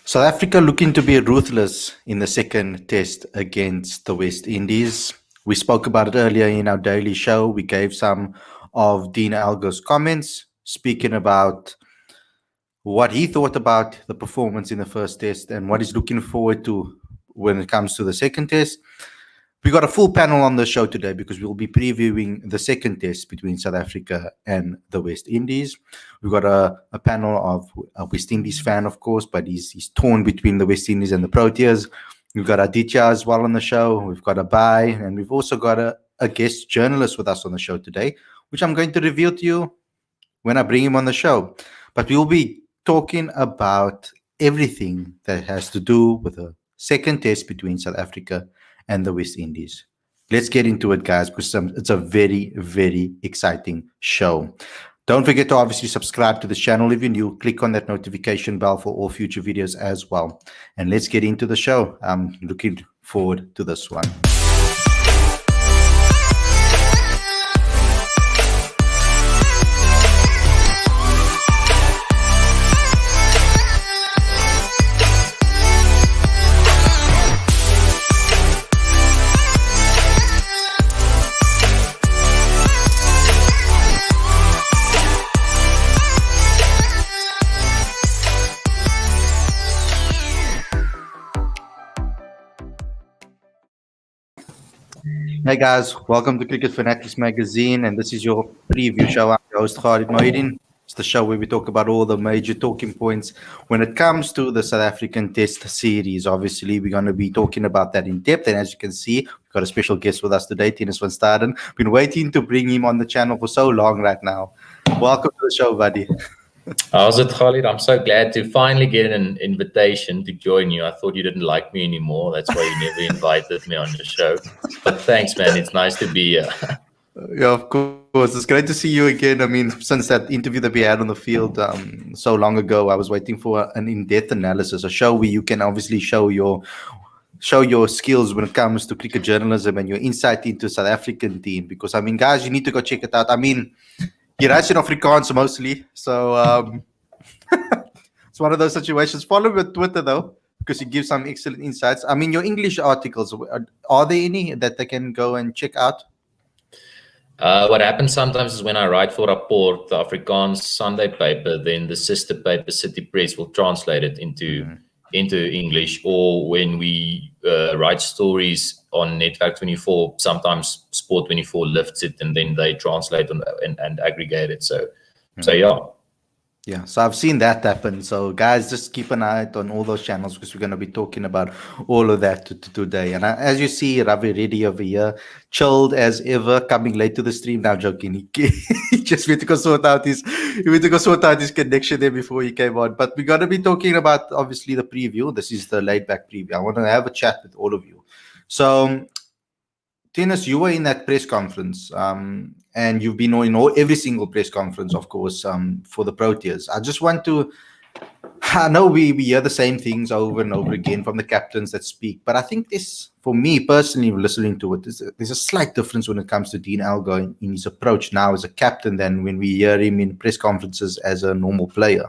South Africa looking to be ruthless in the second test against the West Indies. We spoke about it earlier in our daily show. We gave some of Dean Algo's comments, speaking about what he thought about the performance in the first test and what he's looking forward to when it comes to the second test. We got a full panel on the show today because we'll be previewing the second test between South Africa and the West Indies. We've got a panel of a West Indies fan, of course, but he's torn between the West Indies and the Proteas. We've got Aditya as well on the show. We've got Abai, and we've also got a guest journalist with us on the show today, which I'm going to reveal to you when I bring him on the show. But we'll be talking about everything that has to do with the second test between South Africa and the West Indies. Let's get into it, guys, because it's a very, very exciting show. Don't forget to obviously subscribe to the channel if you're new. Click on that notification bell for all future videos as well. And let's get into the show. I'm looking forward to this one. Hey guys, welcome to Cricket Fanatics Magazine, and this is your preview show. I'm your host Khalid. It's the show where we talk about all the major talking points when it comes to the South African Test series. Obviously, we're going to be talking about that in depth, and as you can see, we've got a special guest with us today, Tinus van Staden. Been waiting to bring him on the channel for so long right now. Welcome to the show, buddy. How's it, Khalid? I'm so glad to finally get an invitation to join you. I thought you didn't like me anymore. That's why you never invited me on the show. But thanks, man. It's nice to be here. Yeah, of course. It's great to see you again. I mean, since that interview that we had on the field so long ago, I was waiting for an in-depth analysis, a show where you can obviously show your skills when it comes to cricket journalism and your insight into South African team. Because, I mean, guys, you need to go check it out. I mean, he writes in Afrikaans mostly, so it's one of those situations. Follow him on Twitter, though, because he gives some excellent insights. I mean, your English articles, are there any that they can go and check out? What happens sometimes is when I write for Rapport, the Afrikaans Sunday paper, then the sister paper, City Press, will translate it into English. Or when we write stories on Network 24, sometimes Sport 24 lifts it and then they translate and aggregate it. So yeah. Yeah, so I've seen that happen. So guys, just keep an eye on all those channels because we're going to be talking about all of that today. And as you see, Ravi Reddy over here, chilled as ever, coming late to the stream. Now joking, he just went to go sort out his connection there before he came on. But we're going to be talking about obviously the preview. This is the laid back preview. I want to have a chat with all of you. So Tinus, you were in that press conference, and you've been in every single press conference, of course, for the Proteas. I just want to, I know we hear the same things over and over again from the captains that speak, but I think this, for me personally, listening to it, there's a slight difference when it comes to Dean Algo in his approach now as a captain than when we hear him in press conferences as a normal player.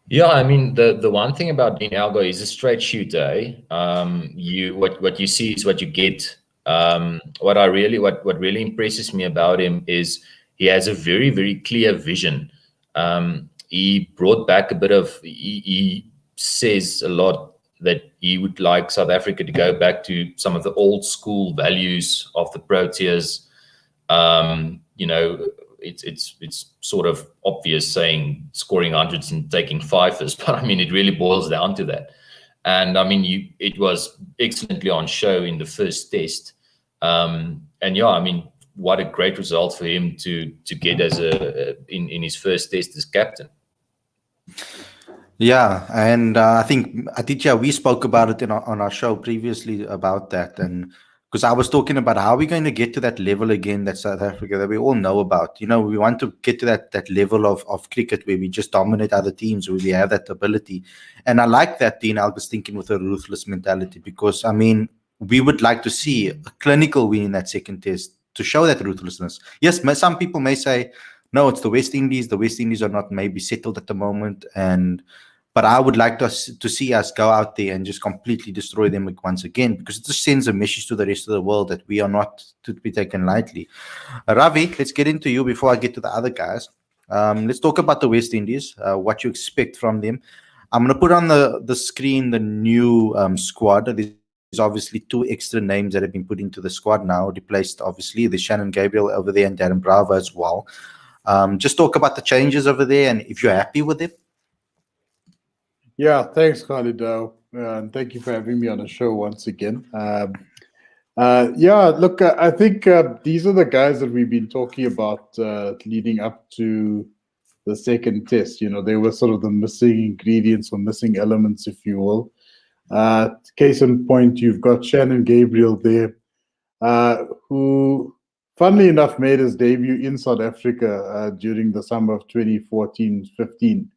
Yeah, I mean, the one thing about Dean Algo is a straight shooter. What you see is what you get. What really impresses me about him is he has a very, very clear vision. He brought back a bit of. He says a lot that he would like South Africa to go back to some of the old school values of the Proteas. It's sort of obvious saying scoring hundreds and taking fifers, but I mean, it really boils down to that. And I mean, it was excellently on show in the first test. And yeah, I mean, what a great result for him to get as in his first test as captain. Yeah, and I think Aditya, we spoke about it on our show previously about that, and because I was talking about how we're going to get to that level again that South Africa that we all know about. You know, we want to get to that level of cricket where we just dominate other teams, where we have that ability. And I like that Dean Algo's thinking with a ruthless mentality because, I mean, we would like to see a clinical win in that second test to show that ruthlessness. Yes, some people may say, no, it's the West Indies. The West Indies are not maybe settled at the moment. But I would like to see us go out there and just completely destroy them once again, because it just sends a message to the rest of the world that we are not to be taken lightly. Ravi, let's get into you before I get to the other guys. Let's talk about the West Indies, what you expect from them. I'm going to put on the screen the new squad. There's obviously 2 extra names that have been put into the squad now, replaced obviously the Shannon Gabriel over there and Darren Bravo as well. Just talk about the changes over there and if you're happy with it. Yeah, thanks, Khalid. And thank you for having me on the show once again. Yeah, look, I think these are the guys that we've been talking about leading up to the second test. You know, they were sort of the missing ingredients or missing elements, if you will. Case in point, you've got Shannon Gabriel there, who, funnily enough, made his debut in South Africa during the summer of 2014-15.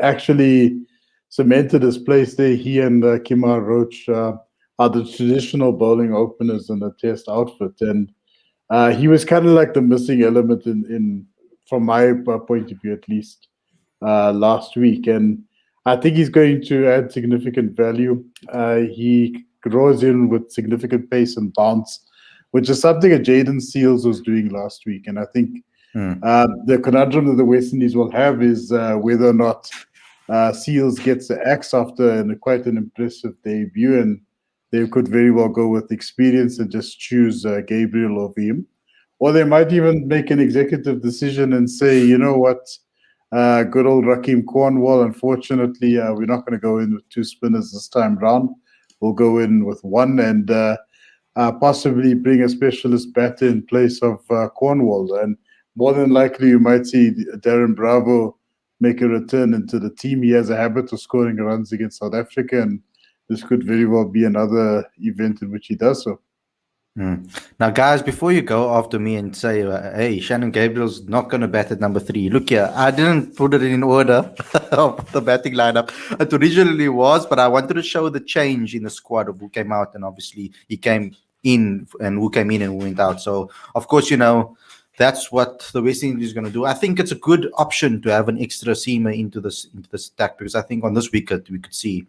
Actually cemented his place there. He and Kimar Roach are the traditional bowling openers in the test outfit, and he was kind of like the missing element in from my point of view, at least last week. And I think he's going to add significant value. He grows in with significant pace and bounce, which is something that Jaden Seals was doing last week. And I think the conundrum that the West Indies will have is whether or not Seals gets the axe after quite an impressive debut, and they could very well go with experience and just choose Gabriel over him. Or they might even make an executive decision and say, you know what, good old Rakeem Cornwall, unfortunately, we're not going to go in with 2 spinners this time round. We'll go in with 1 and possibly bring a specialist batter in place of Cornwall. And more than likely, you might see Darren Bravo make a return into the team. He has a habit of scoring runs against South Africa, and this could very well be another event in which he does so. Now, guys, before you go after me and say, hey, Shannon Gabriel's not going to bat at number 3. Look here, I didn't put it in order of the batting lineup. It originally was, but I wanted to show the change in the squad of who came out, and obviously he came in and who came in and who went out. So, of course, you know, that's what the West Indies is going to do. I think it's a good option to have an extra seamer into this stack, because I think on this wicket we could see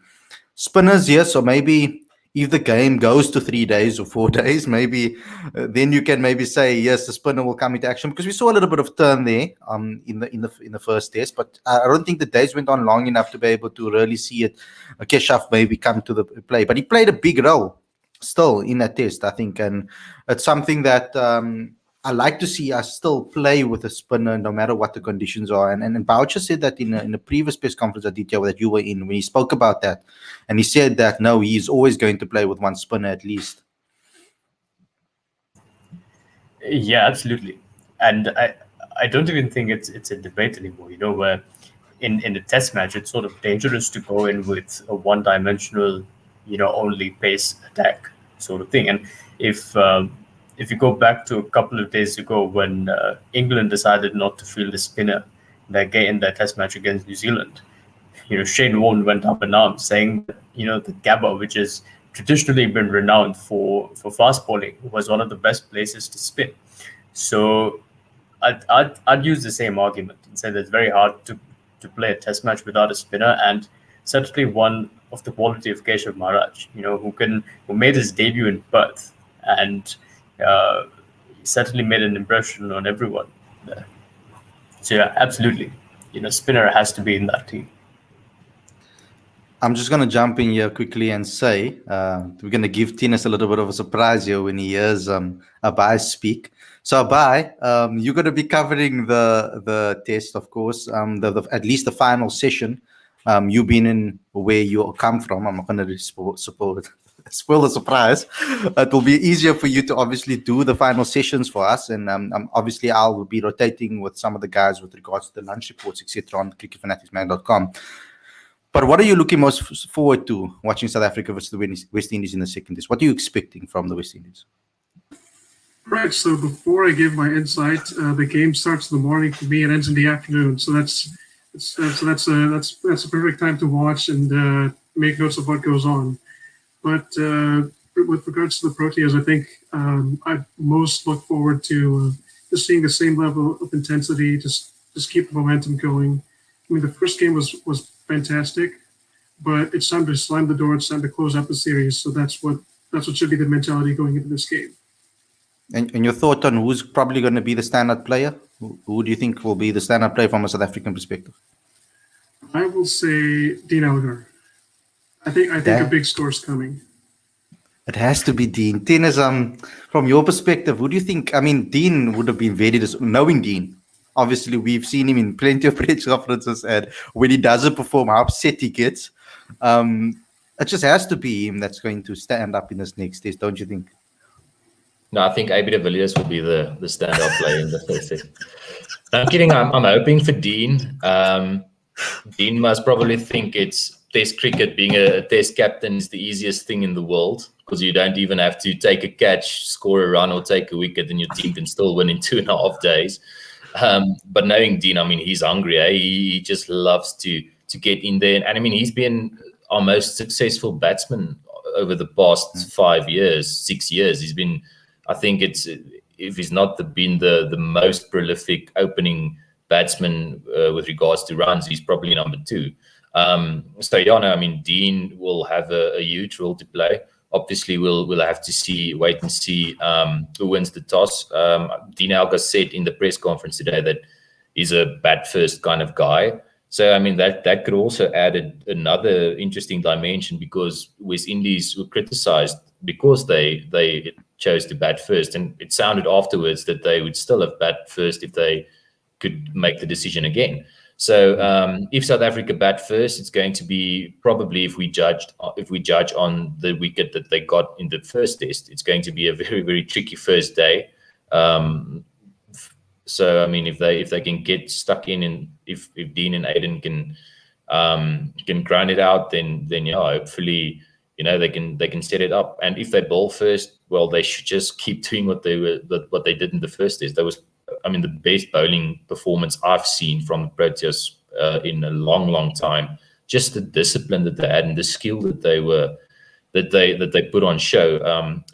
spinners, yes, or maybe if the game goes to 3 days or 4 days, maybe then you can maybe say yes, the spinner will come into action, because we saw a little bit of turn there in the first test, but I don't think the days went on long enough to be able to really see it. Keshav maybe come to the play, but he played a big role still in that test, I think, and it's something that I like to see us still play with a spinner no matter what the conditions are. And Boucher said that in a previous press conference at detail that you were in, when he spoke about that, and he said that no, he's always going to play with 1 spinner at least. Yeah, absolutely. And I don't even think it's a debate anymore, you know, where in the test match it's sort of dangerous to go in with a one-dimensional, you know, only pace attack sort of thing. And if you go back to a couple of days ago when England decided not to field a spinner in their test match against New Zealand, you know, Shane Warne went up in arms saying that, you know, the Gabba, which has traditionally been renowned for fast bowling, was one of the best places to spin. So I'd use the same argument and say that it's very hard to play a test match without a spinner, and certainly one of the quality of Keshav Maharaj, you know, who made his debut in Perth and certainly made an impression on everyone there. So yeah, absolutely, you know, spinner has to be in that team. I'm just going to jump in here quickly and say we're going to give Tinus a little bit of a surprise here when he hears Abai speak. So Abai, you're going to be covering the test, of course, at least the final session. You've been in where you come from. I'm not going to spoil the surprise. It will be easier for you to obviously do the final sessions for us, and obviously I'll be rotating with some of the guys with regards to the lunch reports, etc. on cricketfanaticsmag.com. But what are you looking most forward to watching South Africa versus the West Indies in the second test? What are you expecting from the West Indies? Right. So before I give my insight, the game starts in the morning for me and ends in the afternoon. So that's a perfect time to watch and make notes of what goes on. But with regards to the Proteas, I think I most look forward to just seeing the same level of intensity, just keep the momentum going. I mean, the first game was fantastic, but it's time to slam the door. It's time to close out the series. So that's what should be the mentality going into this game. And your thought on who's probably going to be the standout player? Who do you think will be the standout player from a South African perspective? I will say Dean Elgar. I think a big score's coming. It has to be Dean. Tinus, from your perspective, who do you think? I mean, Dean would have been very knowing Dean. Obviously, we've seen him in plenty of press conferences, and when he doesn't perform, how upset he gets. It just has to be him that's going to stand up in this next test, don't you think? No, I think AB de Villiers would be the standout player in the first set. I'm kidding. I'm hoping for Dean. Dean must probably think it's Test cricket. Being a Test captain is the easiest thing in the world because you don't even have to take a catch, score a run, or take a wicket, and your team can still win in 2.5 days. But knowing Dean, I mean, he's hungry. Eh? He just loves to get in there, and I mean, he's been our most successful batsman over the past 5 years, 6 years. He's been. I think it's if he's not been the most prolific opening batsman with regards to runs, he's probably number 2. So yeah, no, I mean Dean will have a huge role to play. Obviously, we'll have to wait and see who wins the toss. Dean Elgar said in the press conference today that he's a bat first kind of guy. So I mean that could also add another interesting dimension because West Indies were criticised because they chose to bat first, and it sounded afterwards that they would still have bat first if they could make the decision again. So if South Africa bat first, it's going to be probably if we judge on the wicket that they got in the first test, it's going to be a very, very tricky first day. So I mean, if they can get stuck in, and if Dean and Aiden can grind it out, then yeah, hopefully they can set it up. And if they bowl first, well, they should just keep doing what they did in the first test. That was, I mean, the best bowling performance I've seen from the Proteas in a long, long time. Just the discipline that they had and the skill that they put on show.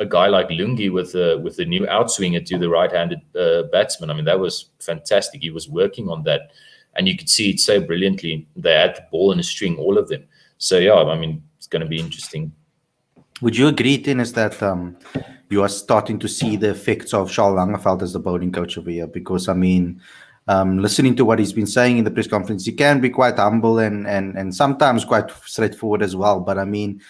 A guy like Lungi with the new outswinger to the right-handed batsman. I mean, that was fantastic. He was working on that, and you could see it so brilliantly. They had the ball in a string, all of them. So yeah, I mean, it's going to be interesting. Would you agree, Tinus, that you are starting to see the effects of Charles Langeveld as the bowling coach over here? Because, I mean, listening to what he's been saying in the press conference, he can be quite humble and sometimes quite straightforward as well. But, I mean,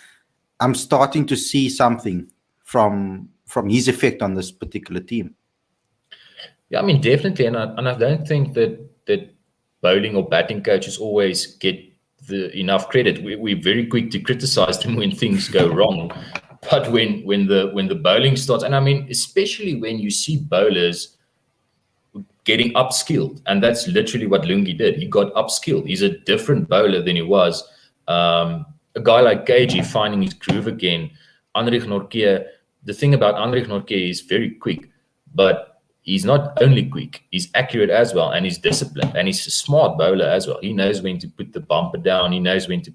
I'm starting to see something from his effect on this particular team. Yeah, I mean, definitely. And I don't think that bowling or batting coaches always get enough credit. We're very quick to criticize them when things go wrong, but when the bowling starts, and I mean especially when you see bowlers getting upskilled, and that's literally what Lungi did. He got upskilled. He's a different bowler than he was. A guy like KG finding his groove again. Anrich Nortje. The thing about Anrich Nortje is very quick, but he's not only quick, he's accurate as well, and he's disciplined, and he's a smart bowler as well. He knows when to put the bumper down. He knows when to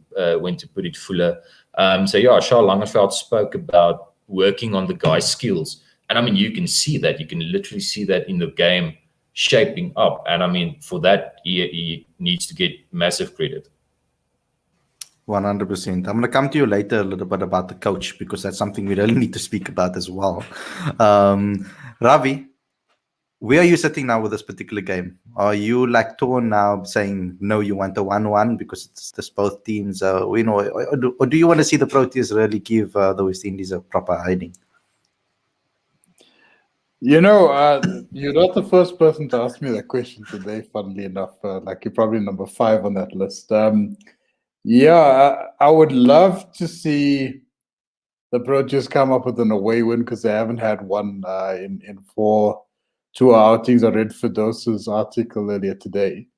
put it fuller. So yeah, Charles Langeveld spoke about working on the guy's skills, and I mean you can see that. You can literally see that in the game shaping up, and I mean for that he needs to get massive credit. 100%. I'm going to come to you later a little bit about the coach because that's something we really need to speak about as well. Ravi, where are you sitting now with this particular game? Are you like torn now, saying no, you want a 1-1 because it's just both teams win, or do you want to see the Proteas really give the West Indies a proper hiding? You're not the first person to ask me that question today. Funnily enough, like you're probably number 5 on that list. I would love to see the Proteas come up with an away win because they haven't had one in 4 tour outings. I read Firdousa's article earlier today,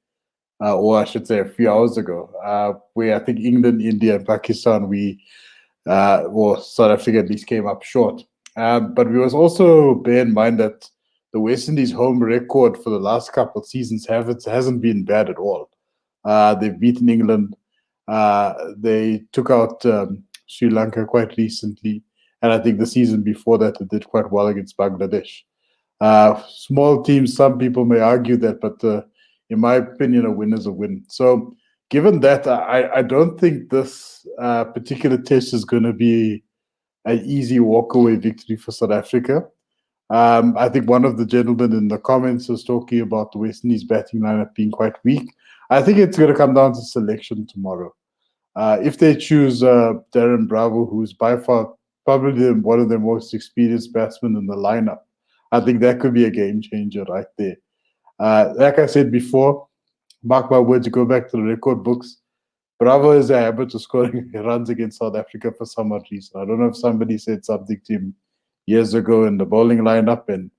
or I should say a few hours ago, where I think England, India, and Pakistan, or South Africa at least came up short. But we must also bear in mind that the West Indies home record for the last couple of seasons hasn't been bad at all. They've beaten England. They took out Sri Lanka quite recently, and I think the season before that they did quite well against Bangladesh. Small teams, some people may argue that, but in my opinion, a win is a win. So given that, I don't think this particular test is going to be an easy walkaway victory for South Africa. I think one of the gentlemen in the comments was talking about the West Indies batting lineup being quite weak. I think it's going to come down to selection tomorrow. If they choose Darren Bravo, who's by far probably one of the most experienced batsmen in the lineup, I think that could be a game changer right there. Like I said before, mark my words, you go back to the record books, Bravo has a habit of scoring runs against South Africa for some odd reason. I don't know if somebody said something to him years ago in the bowling lineup, and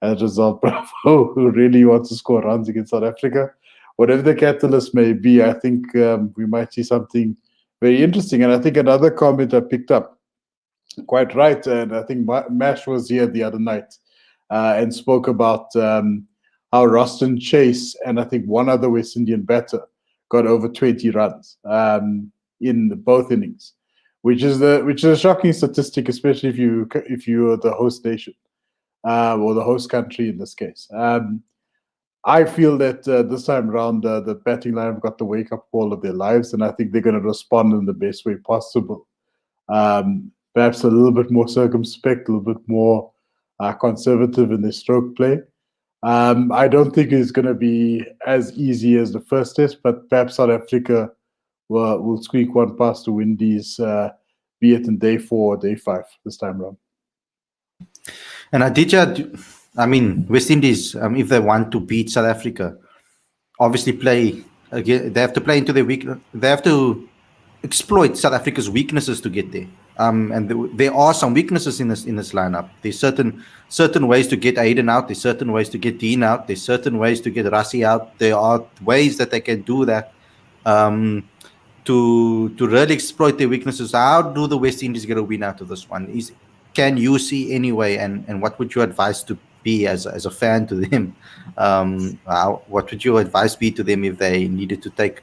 as a result, Bravo, who really wants to score runs against South Africa, whatever the catalyst may be, I think we might see something very interesting. And I think another comment I picked up, quite right, and I think Mash was here the other night and spoke about how Roston Chase and I think one other West Indian batter got over 20 runs in both innings, which is a shocking statistic, especially if you're the host nation or the host country in this case. I feel that this time around the batting lineup got the wake-up call of their lives, and I think they're going to respond in the best way possible. Perhaps a little bit more circumspect, a little bit more conservative in their stroke play. I don't think it's going to be as easy as the first test, but perhaps South Africa will squeak one past the Windies, be it in day 4 or day 5 this time around. And West Indies, if they want to beat South Africa, obviously play again. They have to play into their weakness. They have to exploit South Africa's weaknesses to get there. And there are some weaknesses in this lineup. There's certain ways to get Aiden out. There's certain ways to get Dean out. There's certain ways to get Rassie out. There are ways that they can do that to really exploit their weaknesses. How do the West Indies get a win out of this one? Can you see any way? And what would your advice to be as a fan to them? What would your advice be to them if they needed to take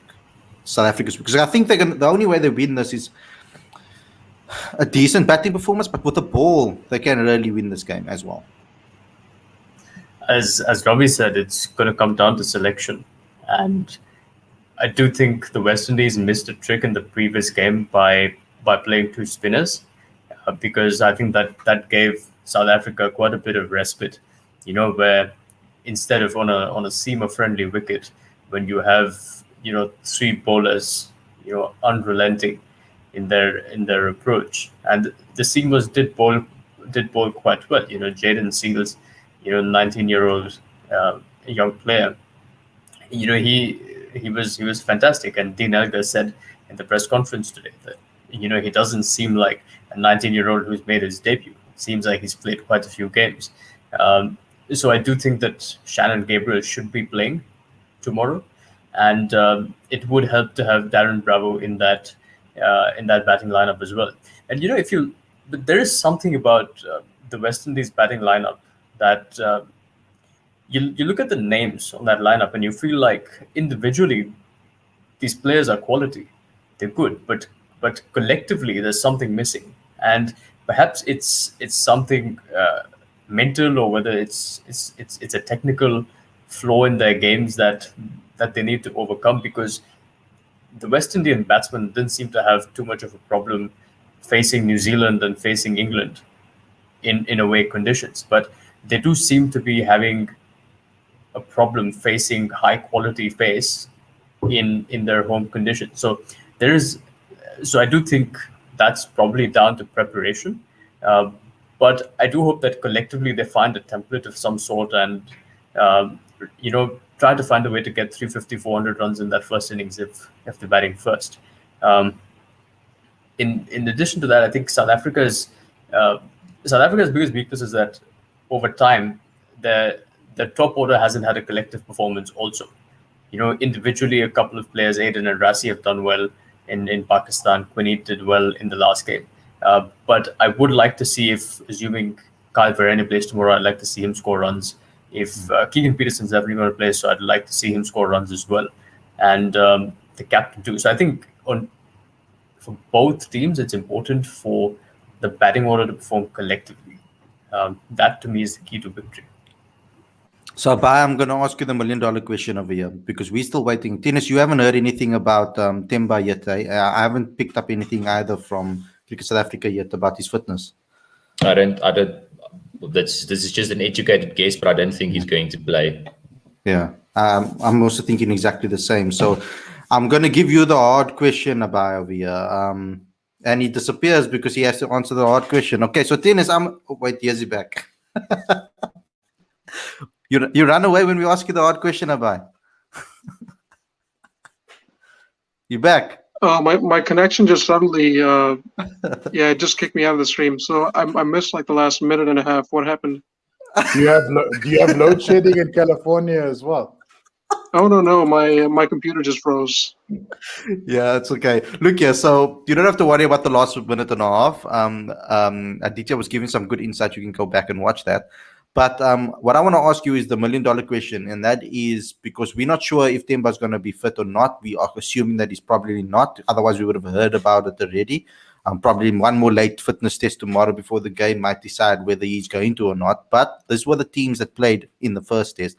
South Africa's? Because I think the only way they win this is a decent batting performance, but with the ball, they can really win this game as well. As Robbie said, it's going to come down to selection. And I do think the West Indies missed a trick in the previous game by playing 2 spinners, because I think that gave South Africa quite a bit of respite, where instead of on a seamer-friendly wicket, when you have 3 bowlers, unrelenting in their approach, and the seamers did bowl quite well. Jaden Seals, 19-year-old young player, he was fantastic. And Dean Elgar said in the press conference today that he doesn't seem like a 19-year-old who's made his debut. It seems like he's played quite a few games. So I do think that Shannon Gabriel should be playing tomorrow, and it would help to have Darren Bravo in that batting lineup as well. And but there is something about the West Indies batting lineup that you look at the names on that lineup and you feel like individually these players are quality, they're good, but collectively there's something missing, and perhaps it's something mental, or whether it's a technical flaw in their games that they need to overcome, because the West Indian batsmen didn't seem to have too much of a problem facing New Zealand and facing England in away conditions, but they do seem to be having a problem facing high quality pace in their home conditions. So I do think that's probably down to preparation, but I do hope that collectively they find a template of some sort and try to find a way to get 350, 400 runs in that first innings if they're batting first. In addition to that, I think South Africa's biggest weakness is that over time, the top order hasn't had a collective performance also. Individually, a couple of players, Aiden and Rassie, have done well in Pakistan. Quinny did well in the last game. But I would like to see, if assuming Kyle Verreynne plays tomorrow, I'd like to see him score runs. If Keegan Peterson's definitely going to play, so I'd like to see him score runs as well. And the captain too. So I think for both teams, it's important for the batting order to perform collectively. That to me is the key to victory. So, Abai, I'm going to ask you the $1 million question over here because we're still waiting. Tinus, you haven't heard anything about Temba yet. I haven't picked up anything either from Cricket South Africa yet about his fitness. I don't. This is just an educated guess, but I don't think he's going to play. Yeah, I'm also thinking exactly the same. So, I'm going to give you the hard question, Abai, over here. And he disappears because he has to answer the hard question. Okay, so Tinus, wait, here's he back. You run away when we ask you the hard question, Abai. You back? My connection just suddenly, it just kicked me out of the stream. So I missed like the last minute and a half. What happened? Do you have load shedding in California as well? Oh no, my computer just froze. Yeah, it's okay. Look here, so you don't have to worry about the last minute and a half. Aditya was giving some good insight. You can go back and watch that. But what I want to ask you is the $1 million question, and that is because we're not sure if Temba's going to be fit or not. We are assuming that he's probably not. Otherwise, we would have heard about it already. Probably one more late fitness test tomorrow before the game might decide whether he's going to or not. But these were the teams that played in the first test.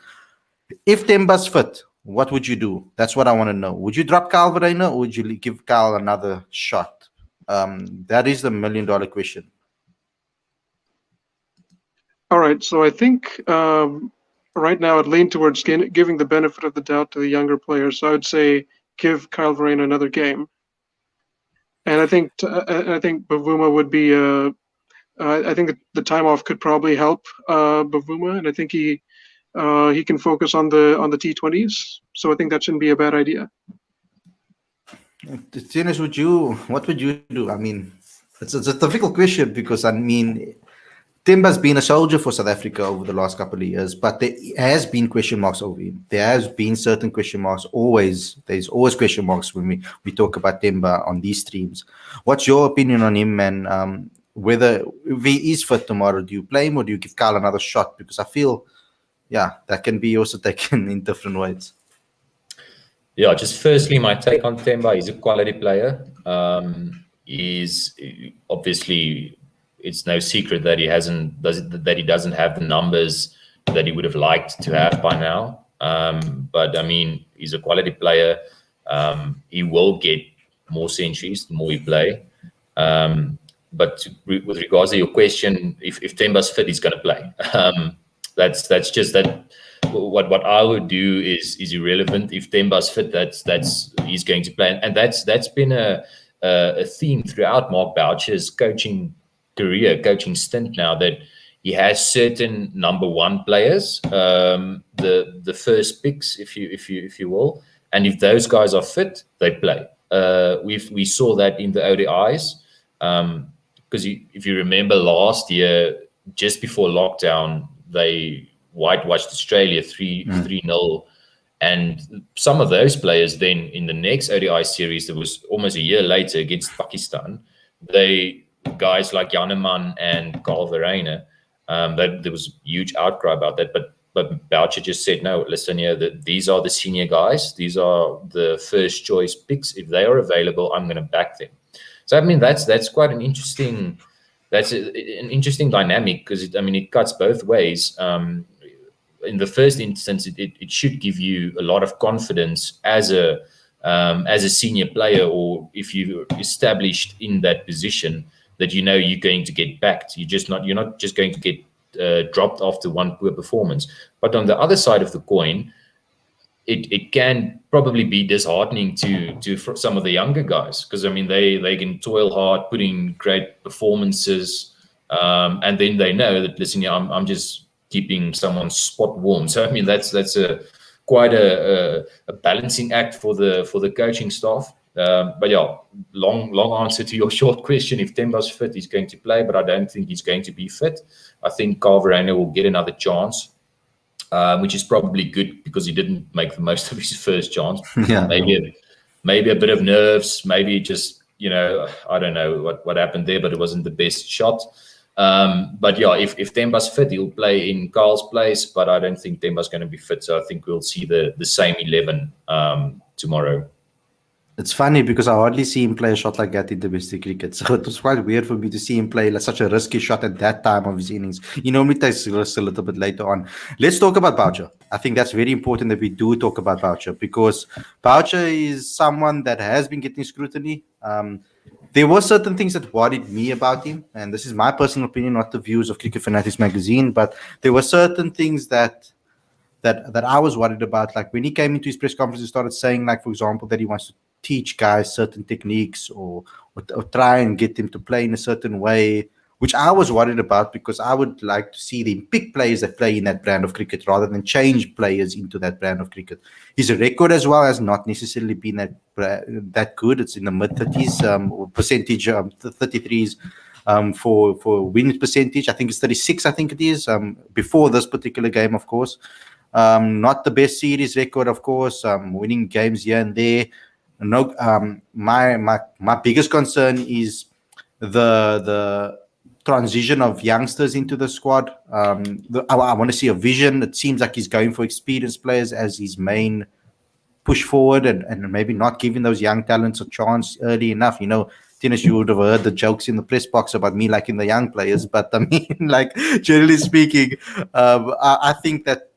If Temba's fit, what would you do? That's what I want to know. Would you drop Kyle Verreynne or would you give Kyle another shot? That is the $1 million question. All right, so I think right now I'd lean towards giving the benefit of the doubt to the younger players. So I would say give Kyle Verreynne another game, and I think Bavuma would be. I think the time off could probably help Bavuma, and I think he can focus on the T20s. So I think that shouldn't be a bad idea. Tinus, what would you do? I mean, it's a difficult question because I mean, Temba's been a soldier for South Africa over the last couple of years, but there has been question marks over him. There has been certain question marks. There's always question marks when we talk about Temba on these streams. What's your opinion on him, and whether if he is fit tomorrow, do you play him or do you give Kyle another shot? Because I feel, that can be also taken in different ways. Yeah, just firstly, my take on Temba, he's a quality player. He's obviously, it's no secret that he doesn't have the numbers that he would have liked to have by now. But I mean, he's a quality player. He will get more centuries the more he play. But with regards to your question, if Temba's fit, he's going to play. That's just that. What I would do is irrelevant. If Temba's fit, that's he's going to play, and that's been a theme throughout Mark Boucher's coaching stint now, that he has certain number one players, the first picks, if you will, and if those guys are fit, they play. We saw that in the ODIs, because if you remember last year, just before lockdown, they whitewashed Australia 3-0, and some of those players then in the next ODI series that was almost a year later against Pakistan, guys like Janneman and Kyle Verreynne, there was a huge outcry about that, but Boucher just said, no, listen here, these are the senior guys, these are the first choice picks. If they are available, I'm going to back them. So I mean, that's quite an interesting dynamic, because it cuts both ways. In the first instance, it should give you a lot of confidence as a senior player, or if you're established in that position, that you're going to get backed. You're not just going to get dropped after one poor performance. But on the other side of the coin, it can probably be disheartening to some of the younger guys, because they can toil hard, put in great performances, and then they know that, listen, I'm just keeping someone's spot warm. So that's quite a balancing act for the coaching staff. But yeah, long answer to your short question. If Temba's fit, he's going to play, but I don't think he's going to be fit. I think Kyle Verreynne will get another chance, which is probably good, because he didn't make the most of his first chance. Yeah, maybe a bit of nerves, maybe just, I don't know what happened there, but it wasn't the best shot. But yeah, if Temba's fit, he'll play in Kyle's place, but I don't think Temba's going to be fit. So I think we'll see the same 11 tomorrow. It's funny because I hardly see him play a shot like that in domestic cricket. So it was quite weird for me to see him play like such a risky shot at that time of his innings. He normally takes risks a little bit later on. Let's talk about Boucher. I think that's very important that we do talk about Boucher because Boucher is someone that has been getting scrutiny. There were certain things that worried me about him, and this is my personal opinion, not the views of Cricket Fanatics magazine, but there were certain things that I was worried about. Like when he came into his press conference, he started saying, like, for example, that he wants to teach guys certain techniques or try and get them to play in a certain way, which I was worried about because I would like to see them pick players that play in that brand of cricket rather than change players into that brand of cricket. His record as well has not necessarily been that good. It's in the mid 30s percentage, 33s. For win percentage, I think it's 36. I think it is before this particular game, of course. Not the best series record, of course. Winning games here and there. No, my biggest concern is the transition of youngsters into the squad. I want to see a vision. It seems like he's going for experienced players as his main push forward, and maybe not giving those young talents a chance early enough. You know, Tinus, you would have heard the jokes in the press box about me liking the young players, but I mean, like, generally speaking, I think that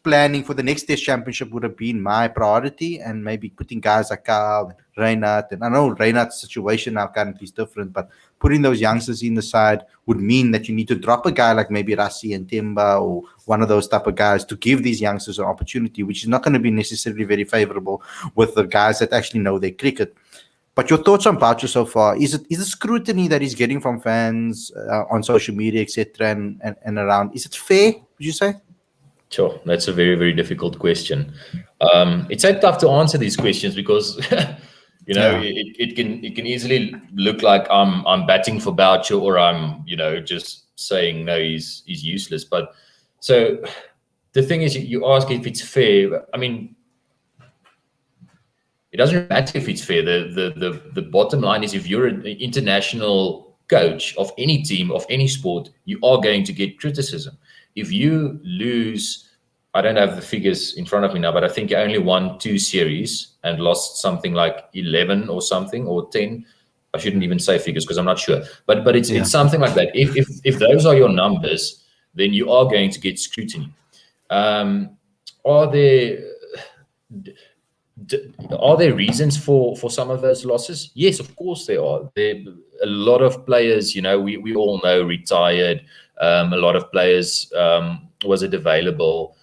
planning for the next Test Championship would have been my priority, and maybe putting guys like Carl, Reinhardt, and I know Reinhardt's situation now currently is different, but putting those youngsters in the side would mean that you need to drop a guy like maybe Rassie and Temba or one of those type of guys to give these youngsters an opportunity, which is not going to be necessarily very favorable with the guys that actually know their cricket. But your thoughts on Boucher so far? Is the scrutiny that he's getting from fans on social media, etc., and around, is it fair, would you say? Sure, that's a very, very difficult question. It's so tough to answer these questions because it can easily look like I'm batting for Boucher or I'm just saying no, he's useless. But so the thing is, you ask if it's fair. I mean, it doesn't matter if it's fair. The bottom line is, if you're an international coach of any team, of any sport, you are going to get criticism. If you lose, I don't have the figures in front of me now, but I think you only won 2 series and lost something like 11 or something, or 10. I shouldn't even say figures because I'm not sure. But it's something like that. If those are your numbers, then you are going to get scrutiny. Are there reasons for some of those losses? Yes, of course there are. A lot of players, we all know, retired. A lot of players wasn't available.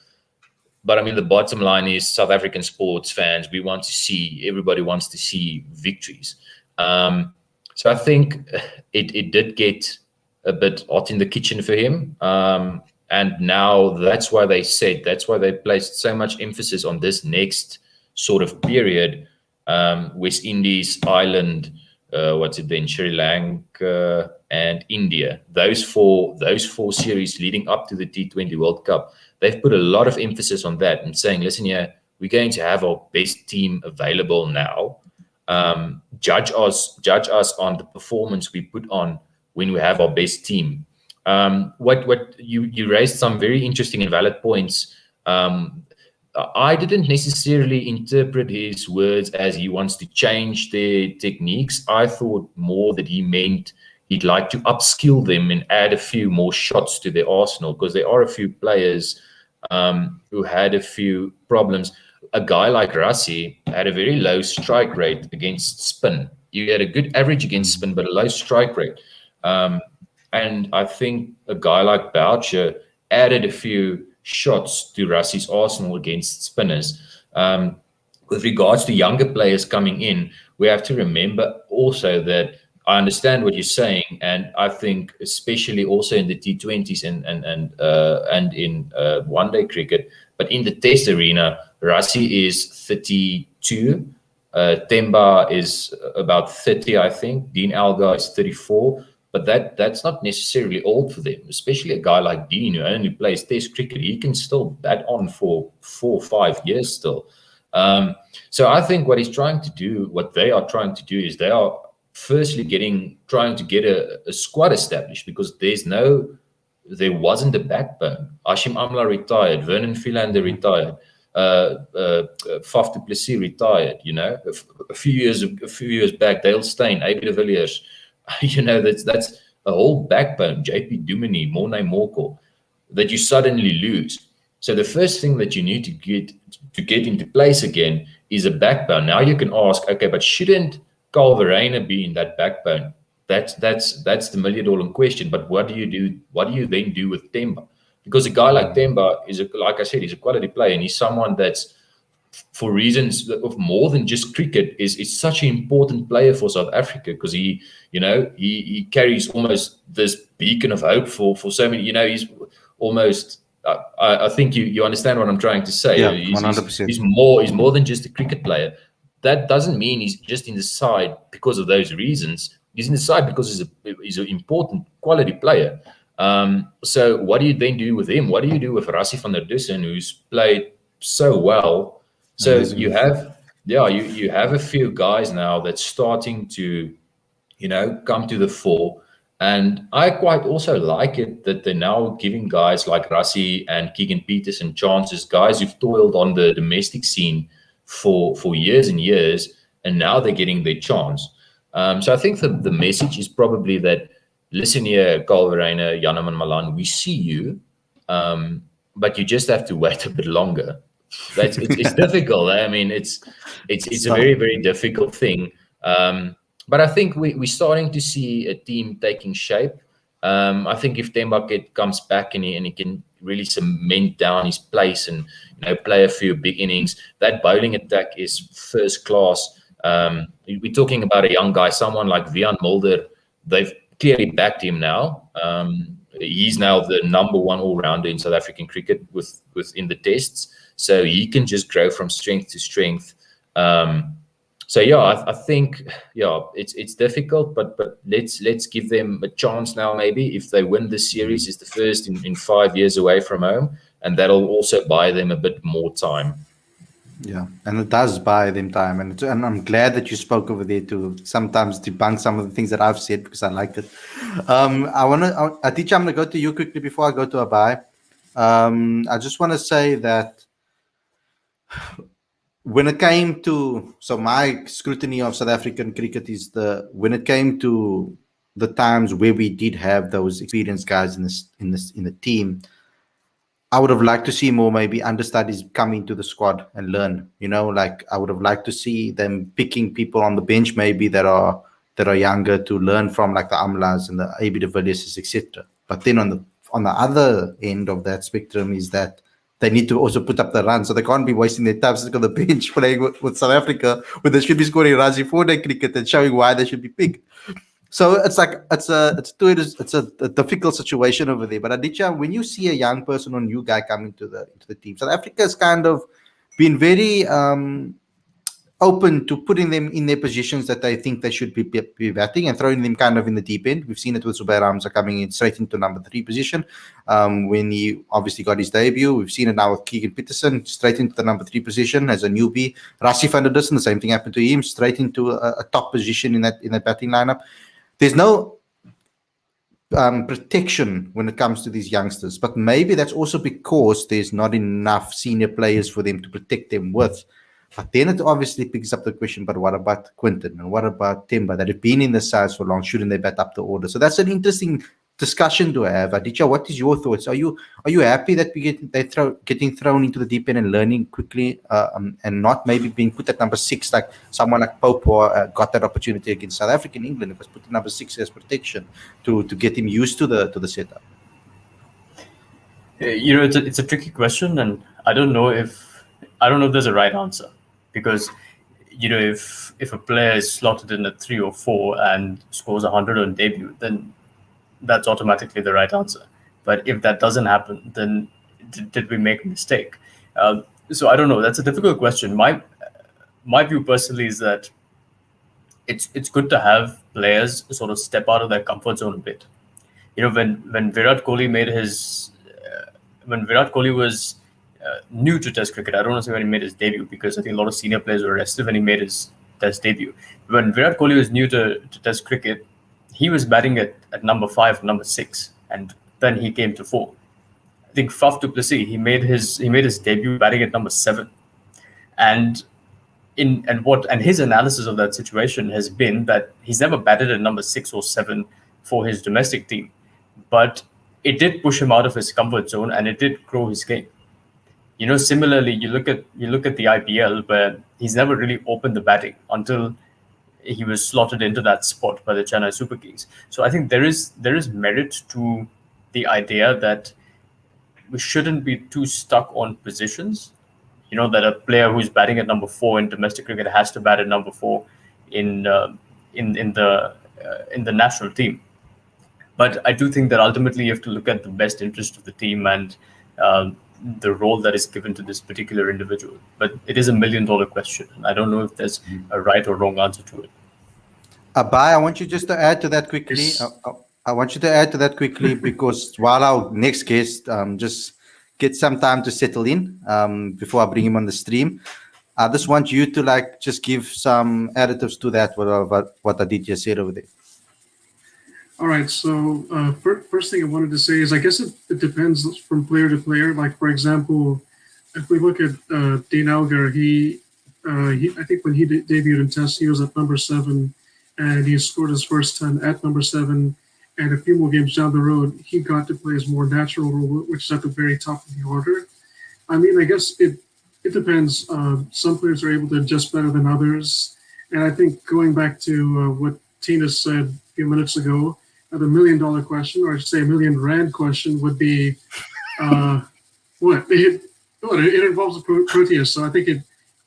But I mean, the bottom line is, South African sports fans, everybody wants to see victories. So I think it did get a bit hot in the kitchen for him. And now that's why they placed so much emphasis on this next sort of period. West Indies, Ireland, Sri Lanka and India. Those four series leading up to the T20 World Cup, they've put a lot of emphasis on that and saying, listen here, we're going to have our best team available now. Judge us on the performance we put on when we have our best team. What you raised some very interesting and valid points. I didn't necessarily interpret his words as he wants to change their techniques. I thought more that he meant he'd like to upskill them and add a few more shots to their arsenal, because there are a few players who had a few problems. A guy like Rassie had a very low strike rate against spin. You had a good average against spin, but a low strike rate. And I think a guy like Boucher added a few shots to Rassie's arsenal against spinners. With regards to younger players coming in, we have to remember also that I understand what you're saying, and I think especially also in the T20s and in one-day cricket, but in the Test arena, Rassie is 32, Temba is about 30, I think, Dean Elgar is 34. But that's not necessarily old for them, especially a guy like Dean who only plays Test cricket. He can still bat on for 4 or 5 years still. So I think what they are trying to do is they are firstly trying to get a squad established, because there wasn't a backbone. Hashim Amla retired, Vernon Philander retired. Faf du Plessis retired. A few years back, Dale Steyn, AB de Villiers. That's a whole backbone. JP Duminy, Mornay Morkel, that you suddenly lose. So the first thing that you need to get into place again is a backbone. Now you can ask, okay, but shouldn't Carl Verreynne be in that backbone? That's the $1 million question. But what do you do? What do you then do with Temba? Because a guy like Temba like I said, he's a quality player, and he's someone that's, for reasons of more than just cricket, is such an important player for South Africa, because he carries almost this beacon of hope for so many. He's almost. I think you understand what I'm trying to say. Yeah, 100%. He's more than just a cricket player. That doesn't mean he's just in the side because of those reasons. He's in the side because he's an important quality player. So what do you then do with him? What do you do with Rassie van der Dussen, who's played so well? So you have a few guys now that's starting to, come to the fore. And I quite also like it that they're now giving guys like Rassie and Keegan Peterson chances, guys who've toiled on the domestic scene for years and years, and now they're getting their chance. So I think the message is probably that, listen here, Carl Verreynne, Janneman Malan, we see you, but you just have to wait a bit longer. It's difficult. I mean, it's a very, very difficult thing. But I think we're starting to see a team taking shape. I think if Temba comes back and he can really cement down his place and play a few big innings, that bowling attack is first class. We're talking about a young guy, someone like Vian Mulder. They've clearly backed him now. He's now the number one all-rounder in South African cricket within the tests. So he can just grow from strength to strength. I think it's difficult, but let's give them a chance now. Maybe if they win this series, it's the first in 5 years away from home, and that'll also buy them a bit more time. Yeah, and it does buy them time, and I'm glad that you spoke over there to sometimes debunk some of the things that I've said, because I like it. Aditya, I'm going to go to you quickly before I go to Abai. I just want to say that when it came to, my scrutiny of South African cricket is when it came to the times where we did have those experienced guys in the team, I would have liked to see more maybe understudies come into the squad and learn. I would have liked to see them picking people on the bench maybe that are younger to learn from, like the Amlas and the AB de Villiers, etc. But then on the other end of that spectrum is that they need to also put up the run, so they can't be wasting their time sitting on the bench playing with South Africa when they should be scoring runs in 4-day cricket and showing why they should be picked. So it's a difficult situation over there. But Aditya, when you see a young person or new guy coming to the team, South Africa has kind of been very open to putting them in their positions that they think they should be batting and throwing them kind of in the deep end. We've seen it with Zubair Hamza coming in straight into number 3 position when he obviously got his debut. We've seen it now with Keegan Peterson straight into the number 3 position as a newbie. Rassie van der Dussen, the same thing happened to him, straight into a top position in that batting lineup. There's no protection when it comes to these youngsters, but maybe that's also because there's not enough senior players for them to protect them with. But then it obviously picks up the question, but what about Quinton and what about Temba that have been in the sides for long? Shouldn't they bat up the order? So that's an interesting discussion to have. Aditya, what is your thoughts? Are you happy that they're getting thrown into the deep end and learning quickly and not maybe being put at number 6 like someone like Pope got that opportunity against South Africa and England? It was put at number 6 as protection to get him used to the setup. It's a tricky question, and I don't know if there's a right answer, because if a player is slotted in at 3 or 4 and scores 100 on debut, then that's automatically the right answer. But if that doesn't happen, then did we make a mistake? So I don't know. That's a difficult question. My view personally is that it's good to have players sort of step out of their comfort zone a bit. When Virat Kohli when Virat Kohli was new to Test cricket, I don't want to say when he made his debut, because I think a lot of senior players were arrested when he made his Test debut. When Virat Kohli was new to Test cricket, he was batting at number 5, number 6, and then he came to 4. I think Faf du Plessis, he made his debut batting at number 7, and his analysis of that situation has been that he's never batted at number 6 or 7 for his domestic team, but it did push him out of his comfort zone and it did grow his game. Similarly, you look at the IPL, where he's never really opened the batting until he was slotted into that spot by the Chennai Super Kings. So I think there is merit to the idea that we shouldn't be too stuck on positions. That a player who's batting at number 4 in domestic cricket has to bat at number 4 in the national team. But I do think that ultimately you have to look at the best interest of the team and the role that is given to this particular individual. But it is $1 million question, and I don't know if there's a right or wrong answer to it. Abai, I want you just to add to that quickly. Yes. I want you to add to that quickly because while our next guest just get some time to settle in before I bring him on the stream, I just want you to just give some additives to that what Aditya said over there. All right. So first thing I wanted to say is I guess it depends from player to player. Like, for example, if we look at Dean Elgar, he I think when he debuted in Test, he was at number 7, and he scored his first 10 at number 7. And a few more games down the road, he got to play his more natural role, which is at the very top of the order. I mean, I guess it depends. Some players are able to adjust better than others. And I think going back to what Tinus said a few minutes ago, the $1 million question, or I should say $1 million question, would be what? It involves a Proteus, so I think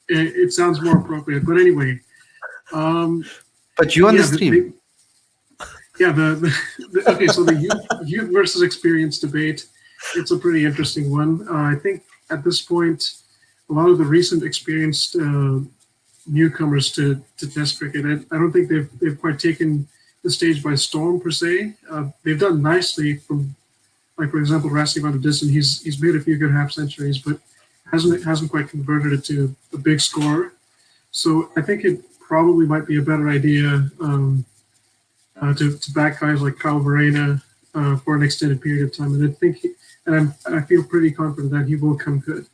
it sounds more appropriate. But anyway. But you on the stream. Okay, so the youth versus experience debate, it's a pretty interesting one. I think at this point, a lot of the recent experienced newcomers to Test cricket, I don't think they've quite taken the stage by storm per se. They've done nicely from, like, for example, Rassi van der Dissen, he's made a few good half centuries, but hasn't quite converted it to a big score. So I think it probably might be a better idea to back guys like Kyle Verena for an extended period of time, and I feel pretty confident that he will come good.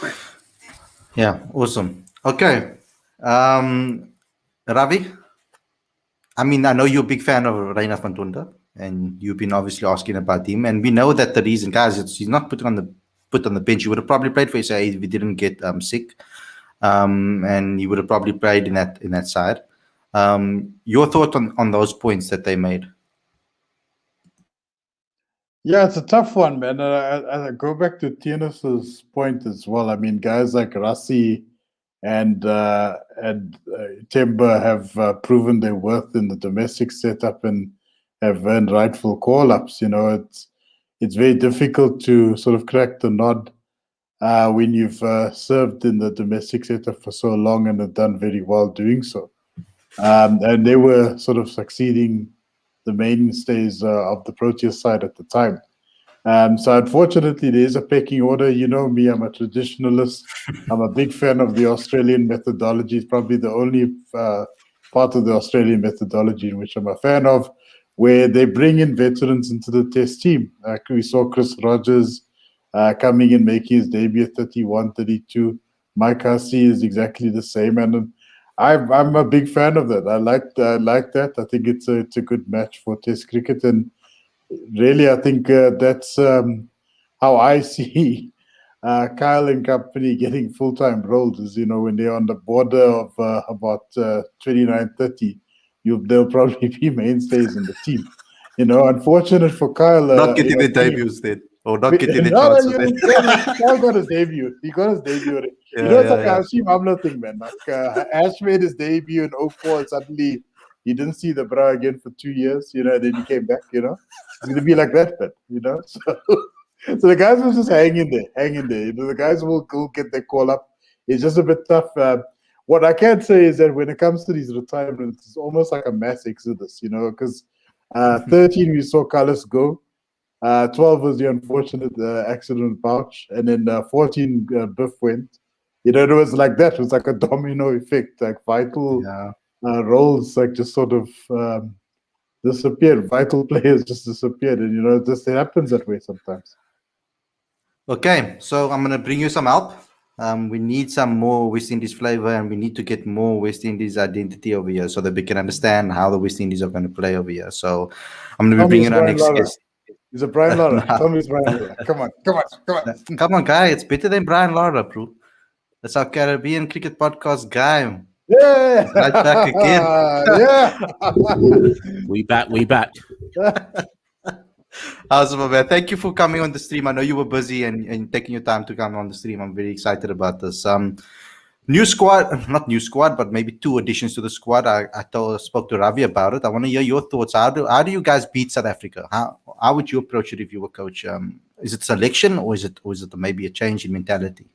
Right. Yeah, awesome. Okay, Ravi. I mean, I know you're a big fan of Reina van Tonder, and you've been obviously asking about him, and we know that the reason, guys, he's not put on the bench. He would have probably played for SA if he didn't get sick, and he would have probably played in that side. Your thought on those points that they made? Yeah, it's a tough one, man. I go back to Tinus's point as well. I mean, guys like Rassi and Temba have proven their worth in the domestic setup and have earned rightful call-ups. It's very difficult to sort of crack the nod when you've served in the domestic setup for so long and have done very well doing so. And they were sort of succeeding the mainstays of the Proteas side at the time. So unfortunately, there is a pecking order. You know me, I'm a traditionalist. I'm a big fan of the Australian methodology. It's probably the only part of the Australian methodology in which I'm a fan of, where they bring in veterans into the Test team. We saw Chris Rogers coming and making his debut at 31, 32. Mike Hussey is exactly the same. And I'm a big fan of that. I like that. I think it's a good match for Test cricket, and really, I think that's how I see Kyle and company getting full-time roles. Is when they're on the border of about 29, 30, they'll probably be mainstays in the team. Unfortunate for Kyle. Not getting the debuts then. Or not getting the chances then. Kyle got his debut. He got his debut. It's like a Hashim Amla thing, man. Like Ash made his debut in 04 and suddenly you didn't see the bra again for 2 years, then he came back, It's going to be like that, man, So the guys will just hang in there. The guys will get their call up. It's just a bit tough. What I can say is that when it comes to these retirements, it's almost like a mass exodus, because 13 we saw Carlos go. 12 was the unfortunate accident pouch, and then 14 Biff went. It was like that. It was like a domino effect, like vital roles, like just sort of disappeared. Vital players just disappeared, and it happens that way sometimes. Okay, so I'm going to bring you some help. We need some more West Indies flavor, and we need to get more West Indies identity over here so that we can understand how the West Indies are going to play over here. So I'm going to be bringing our next guest. He's a Brian Lara. Tell me it's Brian Lara. Come on. Come on, guy. It's better than Brian Lara, bro. That's our Caribbean Cricket Podcast guy. Yeah. Right back again. Yeah. We back. Awesome, man. Thank you for coming on the stream. I know you were busy and taking your time to come on the stream. I'm very excited about this. New squad, not new squad, but maybe 2 additions to the squad. I spoke to Ravi about it. I want to hear your thoughts. How do you guys beat South Africa? How would you approach it if you were coach? Is it selection or is it maybe a change in mentality?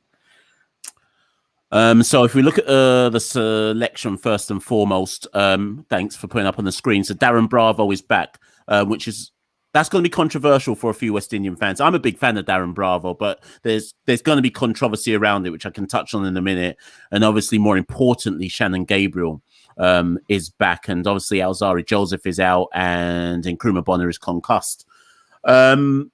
So if we look at the selection first and foremost, thanks for putting up on the screen. So Darren Bravo is back, that's going to be controversial for a few West Indian fans. I'm a big fan of Darren Bravo, but there's going to be controversy around it, which I can touch on in a minute. And obviously, more importantly, Shannon Gabriel is back, and obviously Alzari Joseph is out, and Nkrumah Bonner is concussed. With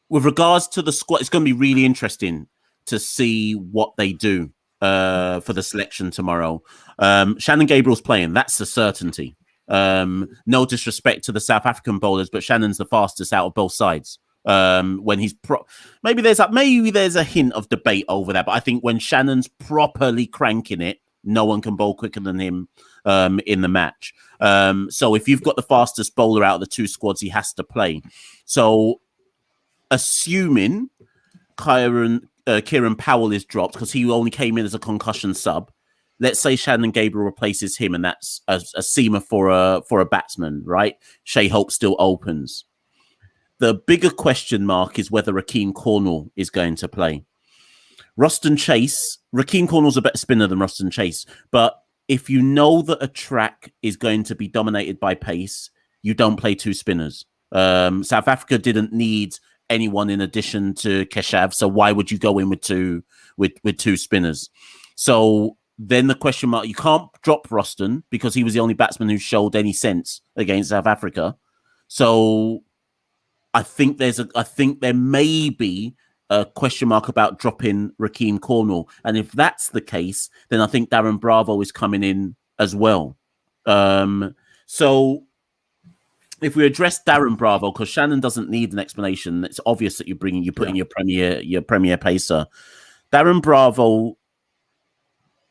regards to the squad, it's going to be really interesting to see what they do for the selection tomorrow. Shannon Gabriel's playing, that's a certainty. No disrespect to the South African bowlers, but Shannon's the fastest out of both sides. When he's maybe there's a hint of debate over that, but I think when Shannon's properly cranking it, no one can bowl quicker than him in the match. So if you've got the fastest bowler out of the 2 squads, he has to play. So assuming Kieran Powell is dropped because he only came in as a concussion sub. Let's say Shannon Gabriel replaces him, and that's a seamer for a batsman, right? Shai Hope still opens. The bigger question mark is whether Rakeem Cornwall is going to play. Roston Chase, Rakeem Cornwall's a better spinner than Roston Chase, but if you know that a track is going to be dominated by pace, you don't play 2 spinners. South Africa didn't need anyone in addition to Keshav, so why would you go in with two spinners? So then the question mark, you can't drop Roston because he was the only batsman who showed any sense against South Africa. So I think there may be a question mark about dropping Rakeem Cornwall. And if that's the case, then I think Darren Bravo is coming in as well. So if we address Darren Bravo, because Shannon doesn't need an explanation, it's obvious that you're putting your premier pacer. Darren Bravo,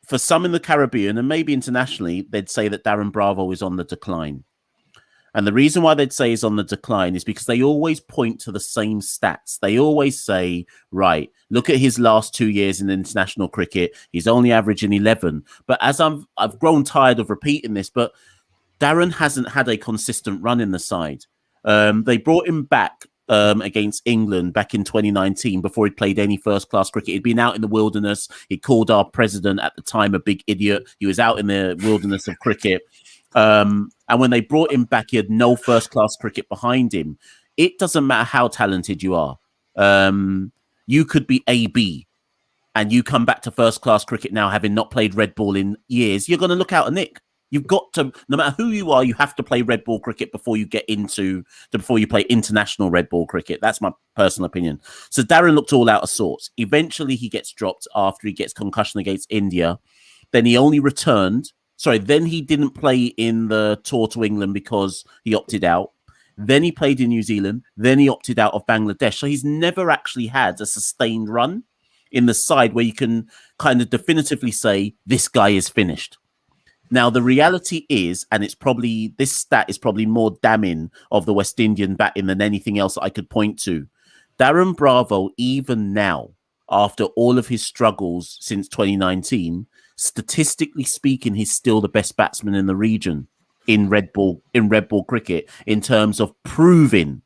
for some in the Caribbean and maybe internationally, they'd say that Darren Bravo is on the decline. And the reason why they'd say he's on the decline is because they always point to the same stats. They always say, right, look at his last 2 years in international cricket. He's only averaging 11. But as I've grown tired of repeating this, but Darren hasn't had a consistent run in the side. They brought him back against England back in 2019 before he'd played any first-class cricket. He'd been out in the wilderness. He called our president at the time a big idiot. He was out in the wilderness of cricket. And when they brought him back, he had no first-class cricket behind him. It doesn't matter how talented you are. You could be AB and you come back to first-class cricket now having not played red ball in years. You're going to look out a nick. You've got to, no matter who you are, you have to play red ball cricket before you play international red ball cricket. That's my personal opinion. So Darren looked all out of sorts. Eventually he gets dropped after he gets concussion against India. Then he only returned. Then he didn't play in the tour to England because he opted out. Then he played in New Zealand. Then he opted out of Bangladesh. So he's never actually had a sustained run in the side where you can kind of definitively say this guy is finished. Now, the reality is, and this stat is probably more damning of the West Indian batting than anything else that I could point to. Darren Bravo, even now, after all of his struggles since 2019, statistically speaking, he's still the best batsman in the region in red ball cricket in terms of proving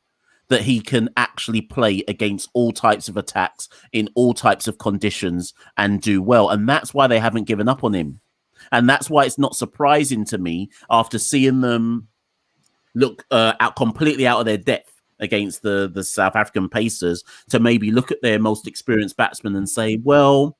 that he can actually play against all types of attacks in all types of conditions and do well. And that's why they haven't given up on him. And that's why it's not surprising to me after seeing them look completely out of their depth against the South African Pacers to maybe look at their most experienced batsman and say, well,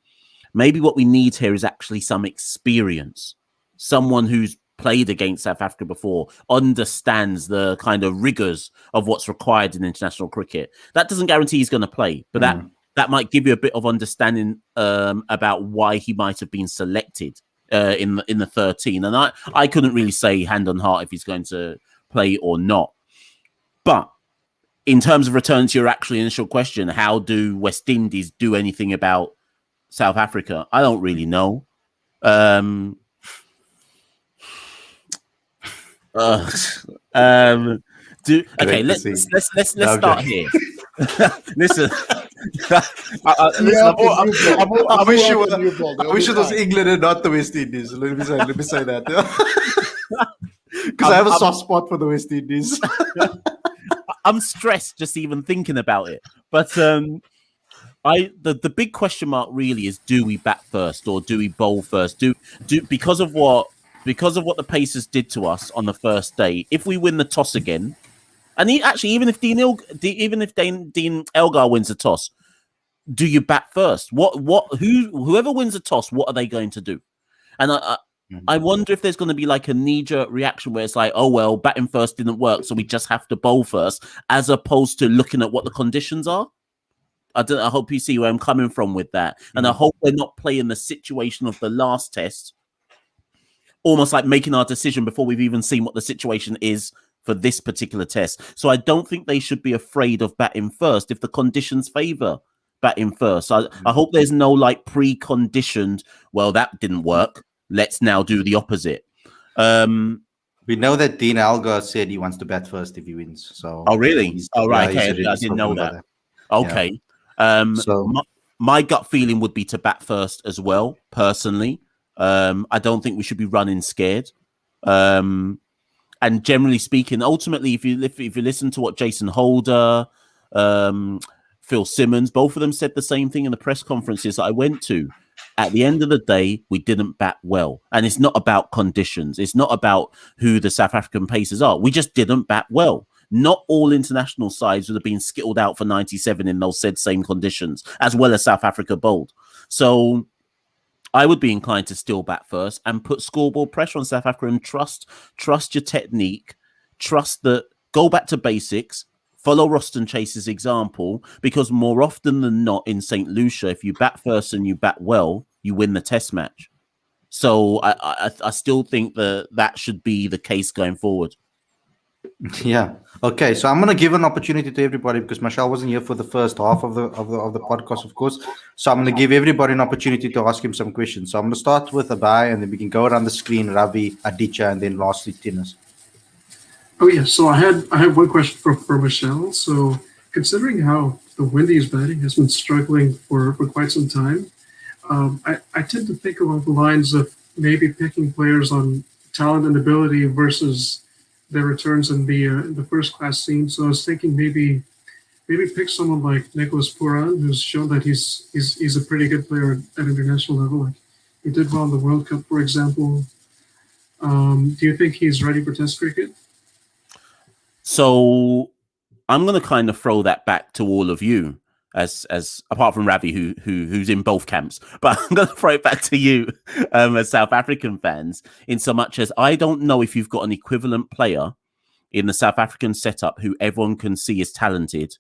maybe what we need here is actually some experience. Someone who's played against South Africa before, understands the kind of rigors of what's required in international cricket. That doesn't guarantee he's going to play, but that might give you a bit of understanding about why he might have been selected in the 13. And I couldn't really say hand on heart if he's going to play or not. But in terms of returning to your actual initial question, how do West Indies do anything about South Africa? I don't really know. Let's start here. Listen, I wish it was England and not the West Indies. Let me say that, because I have a soft spot for the West Indies. I'm stressed just even thinking about it. But the big question mark really is: do we bat first or do we bowl first? Because of what the Pacers did to us on the first day. If we win the toss again, and even if Dean Elgar wins the toss, do you bat first? Whoever wins the toss, what are they going to do? And I wonder if there's going to be like a knee-jerk reaction where it's like, oh, well, batting first didn't work, so we just have to bowl first, as opposed to looking at what the conditions are. I hope you see where I'm coming from with that. And I hope we're not playing the situation of the last test, almost like making our decision before we've even seen what the situation is for this particular test. So I don't think they should be afraid of batting first if the conditions favour batting first. I hope there's no like preconditioned, well, that didn't work, let's now do the opposite. We know that Dean Elgar said he wants to bat first if he wins. So really? Right. Okay, I didn't know that. Okay. So my gut feeling would be to bat first as well, personally. I don't think we should be running scared. And generally speaking, ultimately, if you listen to what Jason Holder, Phil Simmons, both of them said the same thing in the press conferences that I went to. At the end of the day, we didn't bat well. And it's not about conditions. It's not about who the South African Pacers are. We just didn't bat well. Not all international sides would have been skittled out for 97 in those same conditions, as well as South Africa bowled. So I would be inclined to still bat first and put scoreboard pressure on South Africa and trust your technique, trust that, go back to basics, follow Roston Chase's example, because more often than not in St. Lucia, if you bat first and you bat well, you win the test match. So I still think that should be the case going forward. Yeah. Okay. So I'm going to give an opportunity to everybody because Michelle wasn't here for the first half of the podcast, of course. So I'm going to give everybody an opportunity to ask him some questions. So I'm going to start with Abai, and then we can go around the screen, Ravi, Aditya, and then lastly Tinus. Oh yeah. So I have one question for Michelle. So considering how the Windies batting has been struggling for quite some time, I tend to think along the lines of maybe picking players on talent and ability versus their returns in the first class scene. So I was thinking maybe pick someone like Nicholas Pooran, who's shown that he's a pretty good player at international level. Like he did well in the World Cup, for example. Do you think he's ready for Test cricket? So I'm going to kind of throw that back to all of you, as apart from Ravi, who's in both camps. But I'm going to throw it back to you as South African fans, in so much as I don't know if you've got an equivalent player in the South African setup who everyone can see is talented,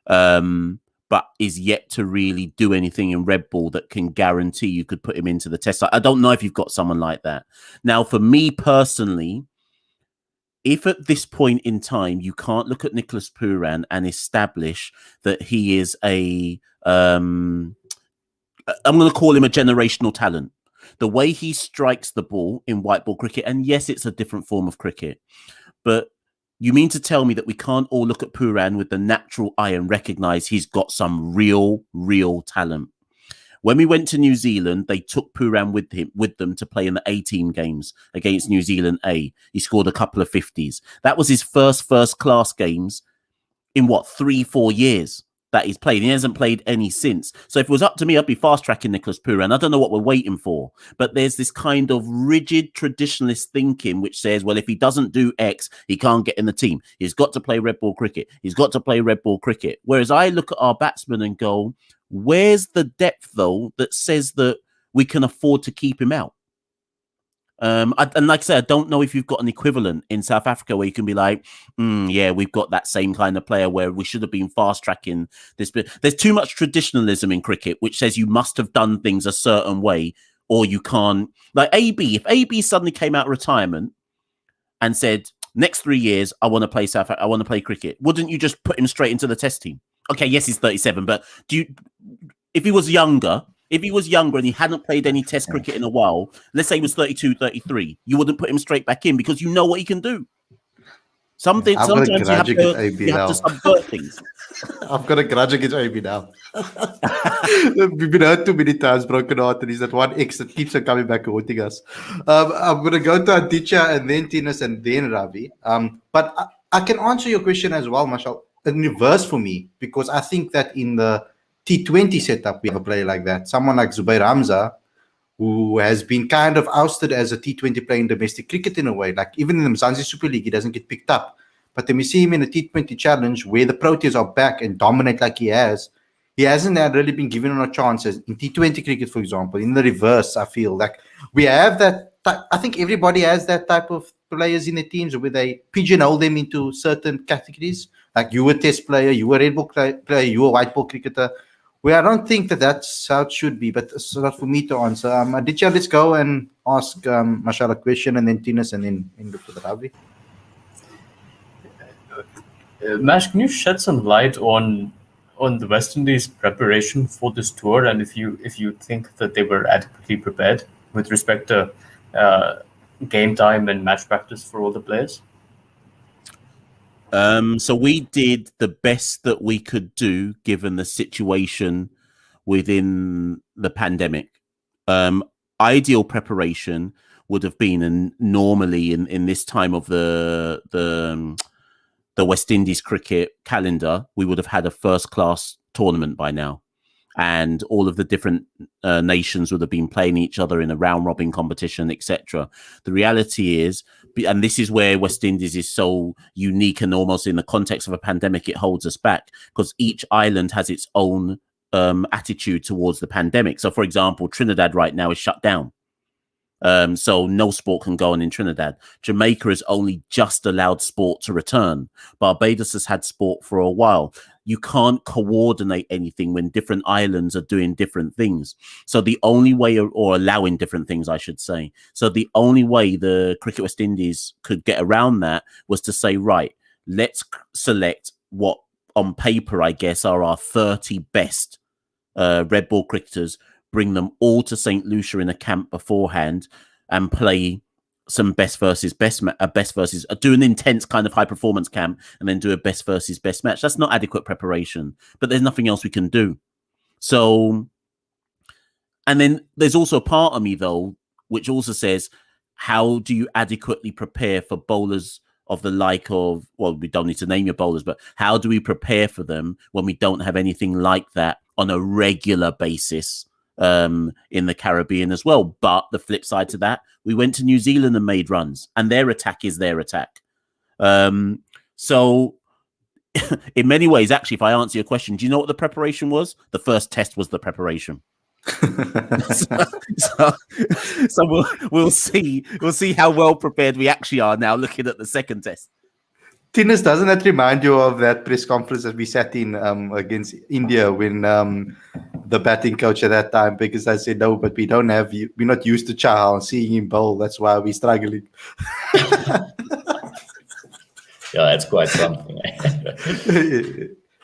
but is yet to really do anything in red ball that can guarantee you could put him into the test. I don't know if you've got someone like that. Now, for me personally, if at this point in time you can't look at Nicholas Pooran and establish that he is I'm going to call him a generational talent. The way he strikes the ball in white ball cricket, and yes, it's a different form of cricket, but you mean to tell me that we can't all look at Pooran with the natural eye and recognize he's got some real talent? When we went to New Zealand, they took Pooran with them to play in the A-team games against New Zealand A. He scored a couple of 50s. That was his first class games in 3-4 years that he's played. He hasn't played any since. So if it was up to me, I'd be fast-tracking Nicholas Pooran. I don't know what we're waiting for. But there's this kind of rigid traditionalist thinking which says, well, if he doesn't do X, he can't get in the team. He's got to play red ball cricket. He's got to play red ball cricket. Whereas I look at our batsmen and go, where's the depth, though, that says that we can afford to keep him out? And like I said, I don't know if you've got an equivalent in South Africa where you can be like, yeah, we've got that same kind of player where we should have been fast tracking this. But there's too much traditionalism in cricket, which says you must have done things a certain way or you can't. Like AB, if AB suddenly came out of retirement and said, next 3 years, I want to play I want to play cricket, wouldn't you just put him straight into the test team? Okay, yes, he's 37, but if he was younger and he hadn't played any test cricket in a while, let's say he was 32, 33, you wouldn't put him straight back in because you know what he can do. Sometimes you have to subvert things. I've got a grudge against AB now. We've been hurt too many times, broken heart, and he's that one X that keeps on coming back and haunting us. I'm going to go to Aditya and then Tinus and then Ravi. But I can answer your question as well, Marshall, in reverse for me, because I think that in the T20 setup, we have a player like that. Someone like Zubair Hamza, who has been kind of ousted as a T20 player in domestic cricket in a way. Like even in the Mzansi Super League, he doesn't get picked up. But then we see him in a T20 challenge where the Proteas are back and dominate like he has. He hasn't really been given a chance in T20 cricket, for example. In the reverse, I feel like we have that. I think everybody has that type of players in the teams where they pigeonhole them into certain categories. Like you were a test player, you were a red ball player, you were a white ball cricketer. Where I don't think that's how it should be, but it's not for me to answer. Aditya, let's go and ask Marshall a question, and then Tinus, and then look for the Ravi. Mash, can you shed some light on the West Indies' preparation for this tour, and if you think that they were adequately prepared with respect to game time and match practice for all the players? So we did the best that we could do given the situation within the pandemic. Ideal preparation would have been, and normally in this time of the West Indies cricket calendar, we would have had a first-class tournament by now. And all of the different nations would have been playing each other in a round-robin competition, etc. The reality is, and this is where West Indies is so unique and almost in the context of a pandemic, it holds us back because each island has its own attitude towards the pandemic. So, for example, Trinidad right now is shut down. So no sport can go on in Trinidad. Jamaica has only just allowed sport to return. Barbados has had sport for a while. You can't coordinate anything when different islands are doing different things. So the only way, or allowing different things, I should say. So the only way the Cricket West Indies could get around that was to say, right, let's select what on paper, I guess, are our 30 best red ball cricketers, bring them all to St. Lucia in a camp beforehand and play some best versus best, do an intense kind of high performance camp and then do a best versus best match. That's not adequate preparation, but there's nothing else we can do. So, and then there's also a part of me though, which also says, how do you adequately prepare for bowlers of the like of, well, we don't need to name your bowlers, but how do we prepare for them when we don't have anything like that on a regular basis in the Caribbean as well? But the flip side to that, we went to New Zealand and made runs, and their attack is their attack. So in many ways, actually, if I answer your question, do you know what the preparation was? The first test was the preparation. so we'll see how well prepared we actually are now looking at the second test. Tinus, doesn't that remind you of that press conference that we sat in against India when the batting coach at that time, because I said, no, but we don't have you, we're not used to Chahal and seeing him bowl, that's why we're struggling. Yeah, that's quite something.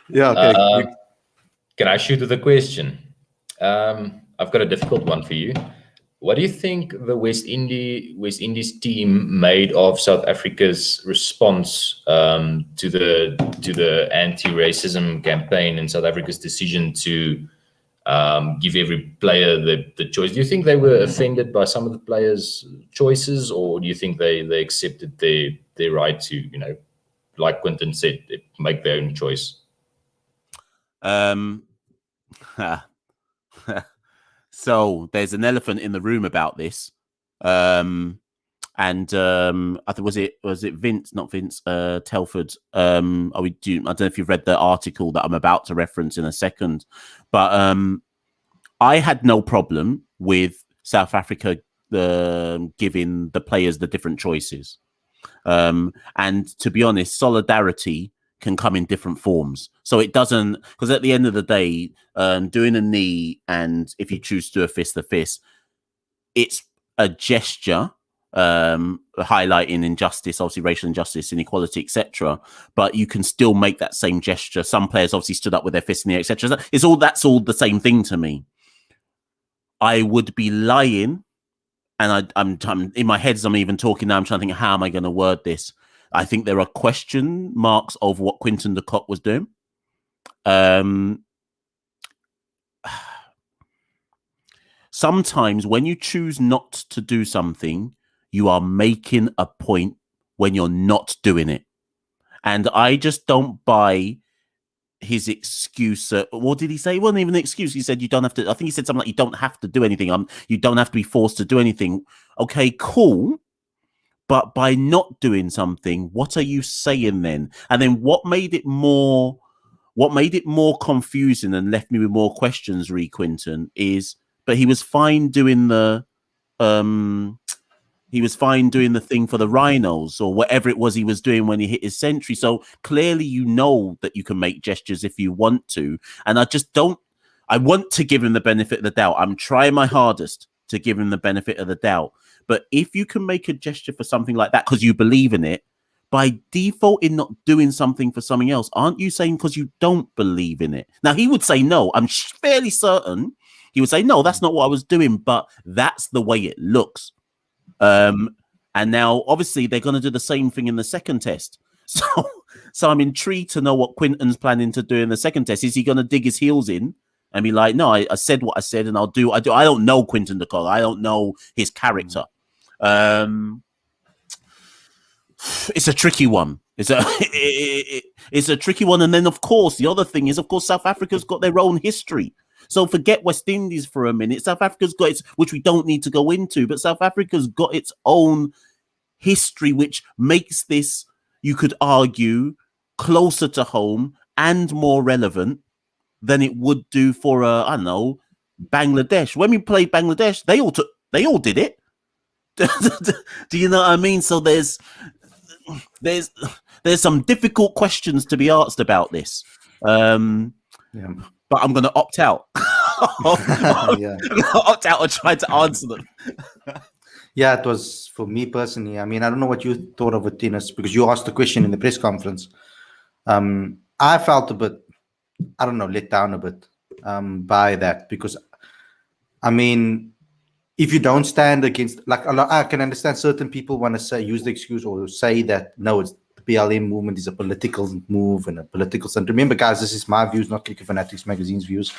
Yeah, okay. Can I shoot with a question? I've got a difficult one for you. What do you think the West Indies team made of South Africa's response to the anti-racism campaign and South Africa's decision to give every player the choice? Do you think they were offended by some of the players' choices, or do you think they accepted their right to, you know, like Quinton said, make their own choice? So there's an elephant in the room about this, and I think was it Vince, not Vince, Telford. I don't know if you've read the article that I'm about to reference in a second, but I had no problem with South Africa, giving the players the different choices. And to be honest, solidarity can come in different forms. So it doesn't, because at the end of the day, doing a knee and if you choose to do a fist, it's a gesture highlighting injustice, obviously racial injustice, inequality, etc. But you can still make that same gesture. Some players obviously stood up with their fist in the air, etc. That's all the same thing to me. I would be lying, and I'm in my head as I'm even talking now. I'm trying to think, how am I going to word this? I think there are question marks over what Quinton de Kock was doing. Sometimes when you choose not to do something, you are making a point when you're not doing it. And I just don't buy his excuse. What did he say? It wasn't even an excuse. He said, you don't have to. I think he said something like, you don't have to do anything. You don't have to be forced to do anything. Okay, cool. But by not doing something, what are you saying then? And then what made it more confusing and left me with more questions, Quinton, is, but he was fine doing the thing for the rhinos or whatever it was he was doing when he hit his century. So clearly, you know that you can make gestures if you want to. And I want to give him the benefit of the doubt. I'm trying my hardest to give him the benefit of the doubt. But if you can make a gesture for something like that because you believe in it, by default in not doing something for something else, aren't you saying because you don't believe in it? Now, he would say no. I'm fairly certain he would say, no, that's not what I was doing, but that's the way it looks. And now, obviously, they're going to do the same thing in the second test. So I'm intrigued to know what Quinton's planning to do in the second test. Is he going to dig his heels in and be like, no, I said what I said and I'll do. I don't know Quinton de Kock. I don't know his character. It's a tricky one. It's a tricky one. And then, of course, the other thing is, of course, South Africa's got their own history. So forget West Indies for a minute. South Africa's got its, which we don't need to go into, but South Africa's got its own history, which makes this, you could argue, closer to home and more relevant than it would do for I don't know, Bangladesh. When we played Bangladesh, they all did it. Do you know what I mean? So there's some difficult questions to be asked about this. But I'm going to opt out. Opt out or try to answer them. Yeah, it was for me personally. I mean, I don't know what you thought of it, Tinus, because you asked the question in the press conference. I felt a bit, I don't know, let down a bit by that, because, I mean, if you don't stand against, like, I can understand certain people want to say, use the excuse or say that, no, it's the BLM movement is a political move and a political stunt. Remember, guys, this is my views, not Cricket Fanatics Magazine's views.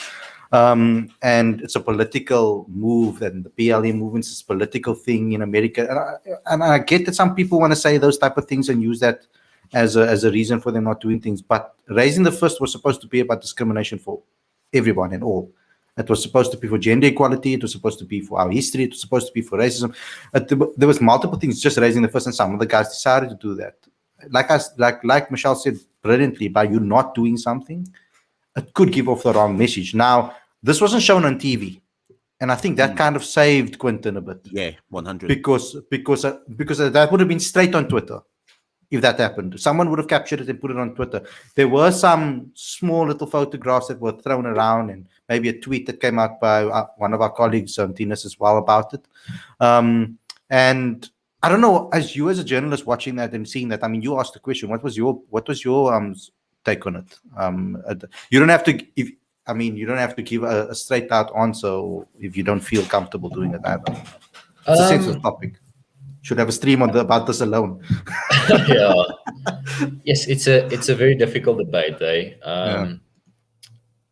And it's a political move, and the BLM movement is a political thing in America. And I get that some people want to say those type of things and use that as a reason for them not doing things. But raising the fist was supposed to be about discrimination for everyone and all. It was supposed to be for gender equality. It was supposed to be for our history. It was supposed to be for racism. There was multiple things, just raising the fist, and some of the guys decided to do that. Like Michelle said brilliantly, by you not doing something, it could give off the wrong message. Now, this wasn't shown on TV, and I think that kind of saved Quinton a bit. Yeah, 100. Because that would have been straight on Twitter if that happened. Someone would have captured it and put it on Twitter. There were some small little photographs that were thrown around, and maybe a tweet that came out by one of our colleagues, Tinus, as well, about it. And I don't know, as you as a journalist watching that and seeing that, I mean, you asked the question. What was your take on it? You don't have to. You don't have to give a straight out answer if you don't feel comfortable doing it either. It's a sensitive topic. Should have a stream about this alone. Yeah. Yes, it's a very difficult debate, eh?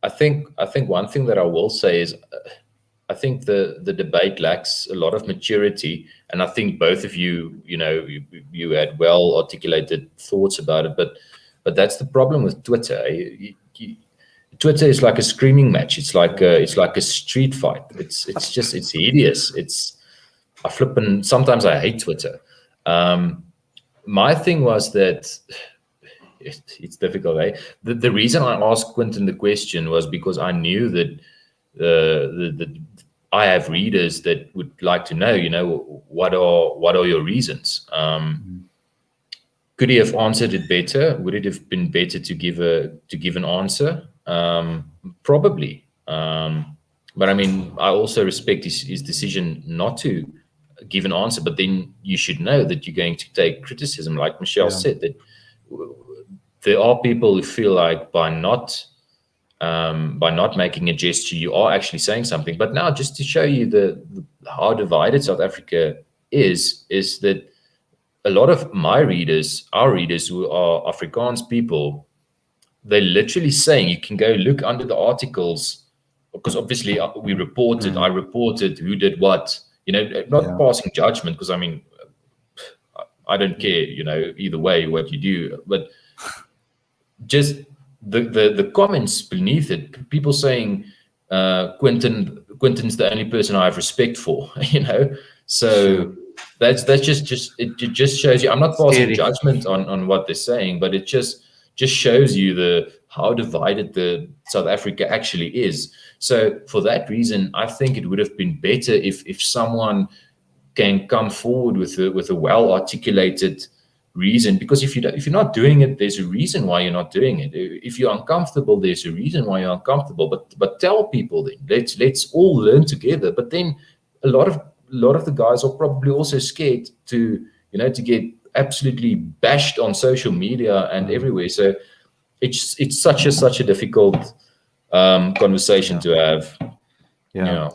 I think one thing that I will say is I think the debate lacks a lot of maturity, and I think both of you had well articulated thoughts about it, but that's the problem with Twitter. Twitter is like a screaming match. It's like a street fight. It's hideous. Sometimes I hate Twitter. My thing was that it's difficult, eh? The reason I asked Quinton the question was because I knew that I have readers that would like to know, what are your reasons? Could he have answered it better? Would it have been better to give an answer? Probably. But I mean, I also respect his decision not to give an answer. But then you should know that you're going to take criticism, like Michelle said. That there are people who feel like by not making a gesture, you are actually saying something. But now, just to show you how divided South Africa is that a lot of our readers who are Afrikaans people, they're literally saying, you can go look under the articles, because obviously I reported who did what, not passing judgment, because I mean, I don't care, either way what you do, but just the comments beneath it, people saying Quentin's the only person I have respect for, so that's just it just shows you, I'm not passing judgment on what they're saying, but it just shows you how divided the South Africa actually is. So for that reason, I think it would have been better if someone can come forward with a well-articulated reason, because if you're not doing it, there's a reason why you're not doing it. If you're uncomfortable, there's a reason why you're uncomfortable, but tell people then. Let's all learn together. But then a lot of the guys are probably also scared to get absolutely bashed on social media and everywhere. So it's such a difficult conversation to have.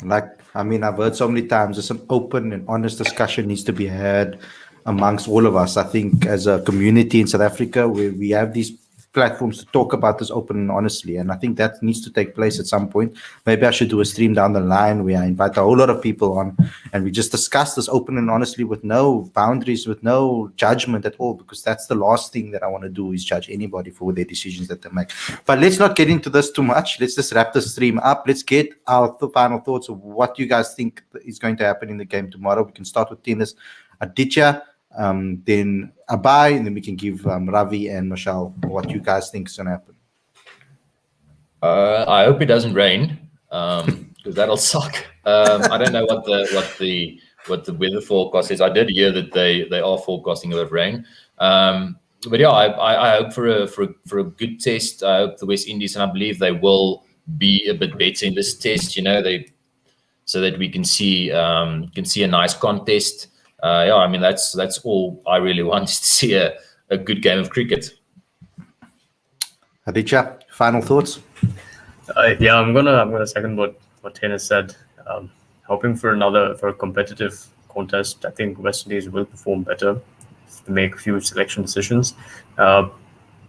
Like, I mean, I've heard so many times, just an open and honest discussion needs to be had amongst all of us. I think as a community in South Africa, we have these platforms to talk about this open and honestly, and I think that needs to take place at some point. Maybe I should do a stream down the line where I invite a whole lot of people on and we just discuss this open and honestly, with no boundaries, with no judgment at all, because that's the last thing that I want to do, is judge anybody for their decisions that they make. But let's not get into this too much. Let's just wrap the stream up. Let's get our final thoughts of what you guys think is going to happen in the game tomorrow. We can start with Tinus, Aditya, then Abai, and then we can give Ravi and Michelle what you guys think is going to happen. I hope it doesn't rain, because that'll suck. I don't know what the weather forecast is. I did hear that they are forecasting a lot of rain. But yeah, I hope for a good test. I hope the West Indies, and I believe they will be a bit better in this test. So that we can see a nice contest. I mean, that's all I really want, is to see a good game of cricket. Aditya, final thoughts? I'm gonna second what Tinus said. Hoping for a competitive contest. I think West Indies will perform better to make a few selection decisions. But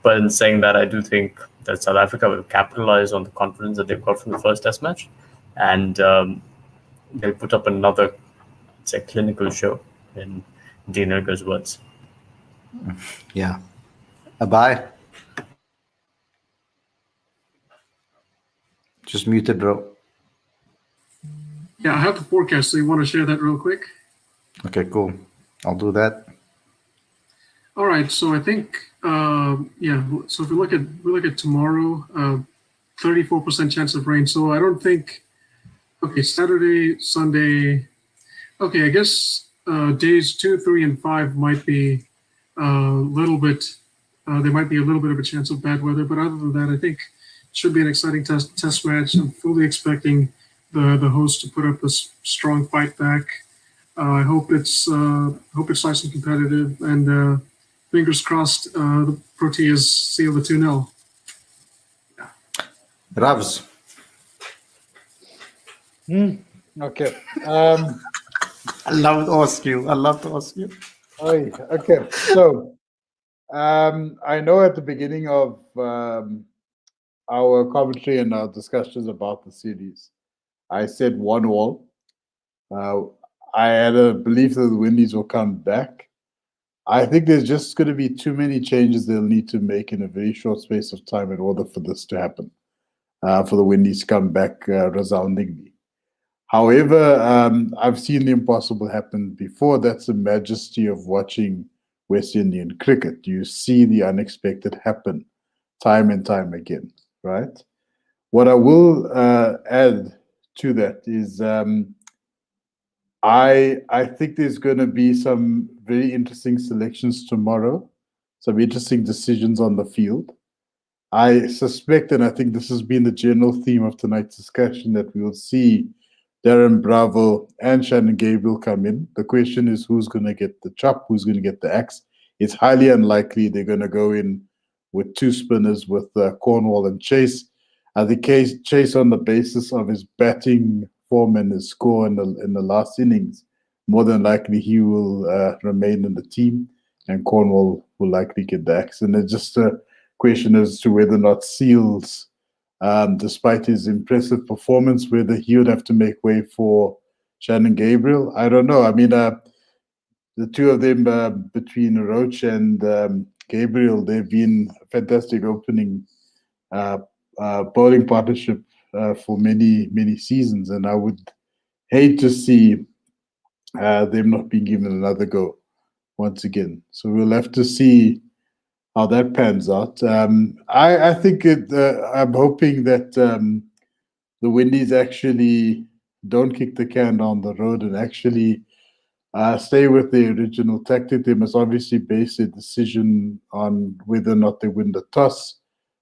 in saying that, I do think that South Africa will capitalize on the confidence that they've got from the first Test match, and they'll put up another, clinical show, in Dean Elgar's words. Yeah. Abai? Just muted, bro. Yeah, I have the forecast, so you want to share that real quick? Okay, cool. I'll do that. All right, so I think, so if we look at tomorrow, 34% chance of rain. So I don't think, Saturday, Sunday, I guess days 2, 3, and 5 might be a little bit, there might be a little bit of a chance of bad weather, but other than that, I think it should be an exciting test match. I'm fully expecting the host to put up a strong fight back. I hope it's nice and competitive, and fingers crossed the Proteas seal the 2-0. Yeah. Ravs. Okay. I love to ask you. Okay. So I know at the beginning of our commentary and our discussions about the series, I said 1-1. I had a belief that the Windies will come back. I think there's just going to be too many changes they'll need to make in a very short space of time in order for this to happen, for the Windies to come back resoundingly. However, I've seen the impossible happen before. That's the majesty of watching West Indian cricket. You see the unexpected happen time and time again, right? What I will add to that is I think there's going to be some very interesting selections tomorrow, some interesting decisions on the field. I suspect, and I think this has been the general theme of tonight's discussion, that we will see Darren Bravo and Shannon Gabriel come in. The question is who's going to get the chop, who's going to get the axe. It's highly unlikely they're going to go in with two spinners with Cornwall and Chase. I think Chase, on the basis of his batting form and his score in the last innings, more than likely he will remain in the team, and Cornwall will likely get the axe. And it's just a question as to whether or not Seals, despite his impressive performance, whether he would have to make way for Shannon Gabriel. I don't know. I mean, the two of them, between Roach and Gabriel, they've been a fantastic opening bowling partnership for many seasons, and I would hate to see them not being given another go once again. So we'll have to see how that pans out. I think I'm hoping that the Windies actually don't kick the can down the road and actually stay with the original tactic. They must obviously base their decision on whether or not they win the toss,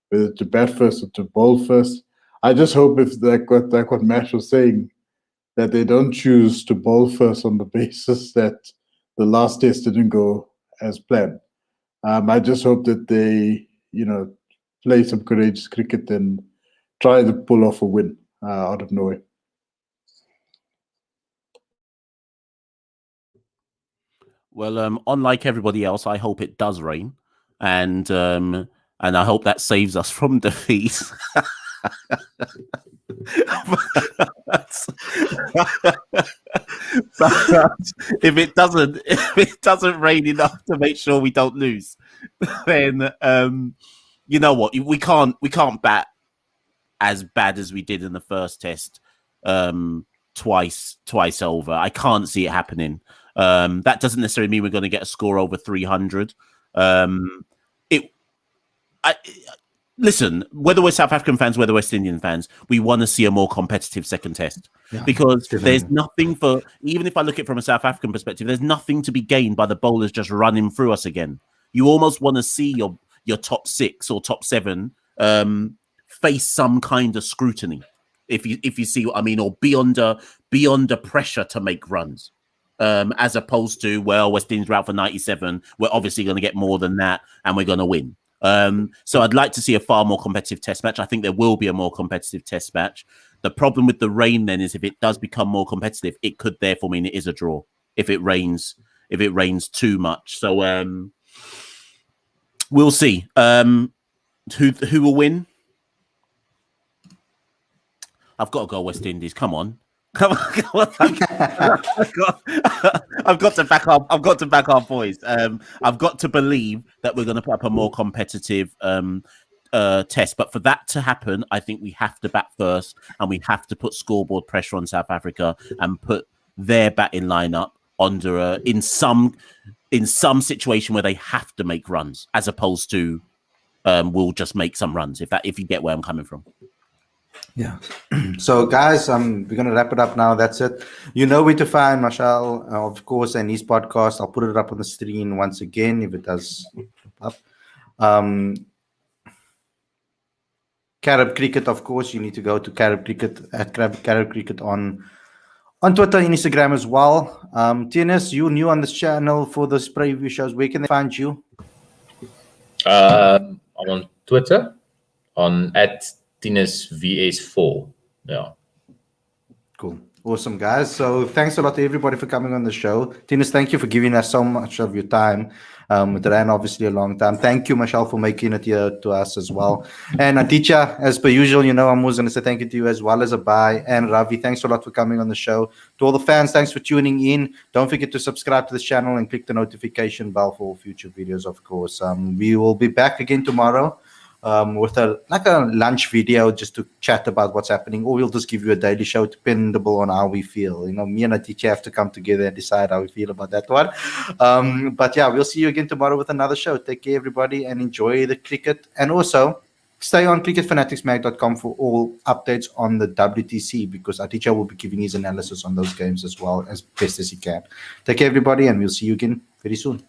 whether to bat first or to bowl first. I just hope, if like what Mash was saying, that they don't choose to bowl first on the basis that the last test didn't go as planned. I just hope that they, play some courageous cricket and try to pull off a win out of nowhere. Well, unlike everybody else, I hope it does rain, and I hope that saves us from defeat. But if it doesn't rain enough to make sure we don't lose, then you know what, we can't bat as bad as we did in the first test twice over. I can't see it happening. That doesn't necessarily mean we're going to get a score over 300. Listen, whether we're South African fans, whether West Indian fans, we want to see a more competitive second test, because there's nothing for, even if I look at it from a South African perspective, there's nothing to be gained by the bowlers just running through us again. You almost want to see your top 6 or top 7 face some kind of scrutiny, if you see what I mean, or be under pressure to make runs. As opposed to, well, West Indies are out for 97, we're obviously going to get more than that and we're going to win. So I'd like to see a far more competitive test match. I think there will be a more competitive test match. The problem with the rain then is if it does become more competitive, it could therefore mean it is a draw if it rains too much. So we'll see. Who will win? I've got to go West Indies. Come on. I've got to back up. I've got to back our boys. I've got to believe that we're going to put up a more competitive test. But for that to happen, I think we have to bat first, and we have to put scoreboard pressure on South Africa and put their batting lineup under in some situation where they have to make runs, as opposed to we'll just make some runs. If you get where I'm coming from. Yeah. So, guys, we're going to wrap it up now. That's it. You know where to find Marshall, of course, and his podcast. I'll put it up on the screen once again if it does up. Carib Cricket, of course. You need to go to Carib Cricket at Carib Cricket on Twitter and Instagram as well. Tinus, you new on this channel for those preview shows. Where can they find you? I'm on Twitter on Tinus VS4. Yeah. Cool. Awesome, guys. So thanks a lot to everybody for coming on the show. Tinus, thank you for giving us so much of your time. It ran obviously a long time. Thank you, Michelle, for making it here to us as well. And Aditya, as per usual, I'm always going to say thank you to you, as well as Abai and Ravi. Thanks a lot for coming on the show. To all the fans, thanks for tuning in. Don't forget to subscribe to this channel and click the notification bell for future videos, of course. We will be back again tomorrow. With a lunch video just to chat about what's happening, or we'll just give you a daily show dependable on how we feel. Me and Aditya have to come together and decide how we feel about that one. But yeah, we'll see you again tomorrow with another show. Take care, everybody, and enjoy the cricket. And also, Stay on cricketfanaticsmag.com for all updates on the WTC, because our teacher will be giving his analysis on those games as well as best as he can. Take care, everybody, and we'll see you again very soon.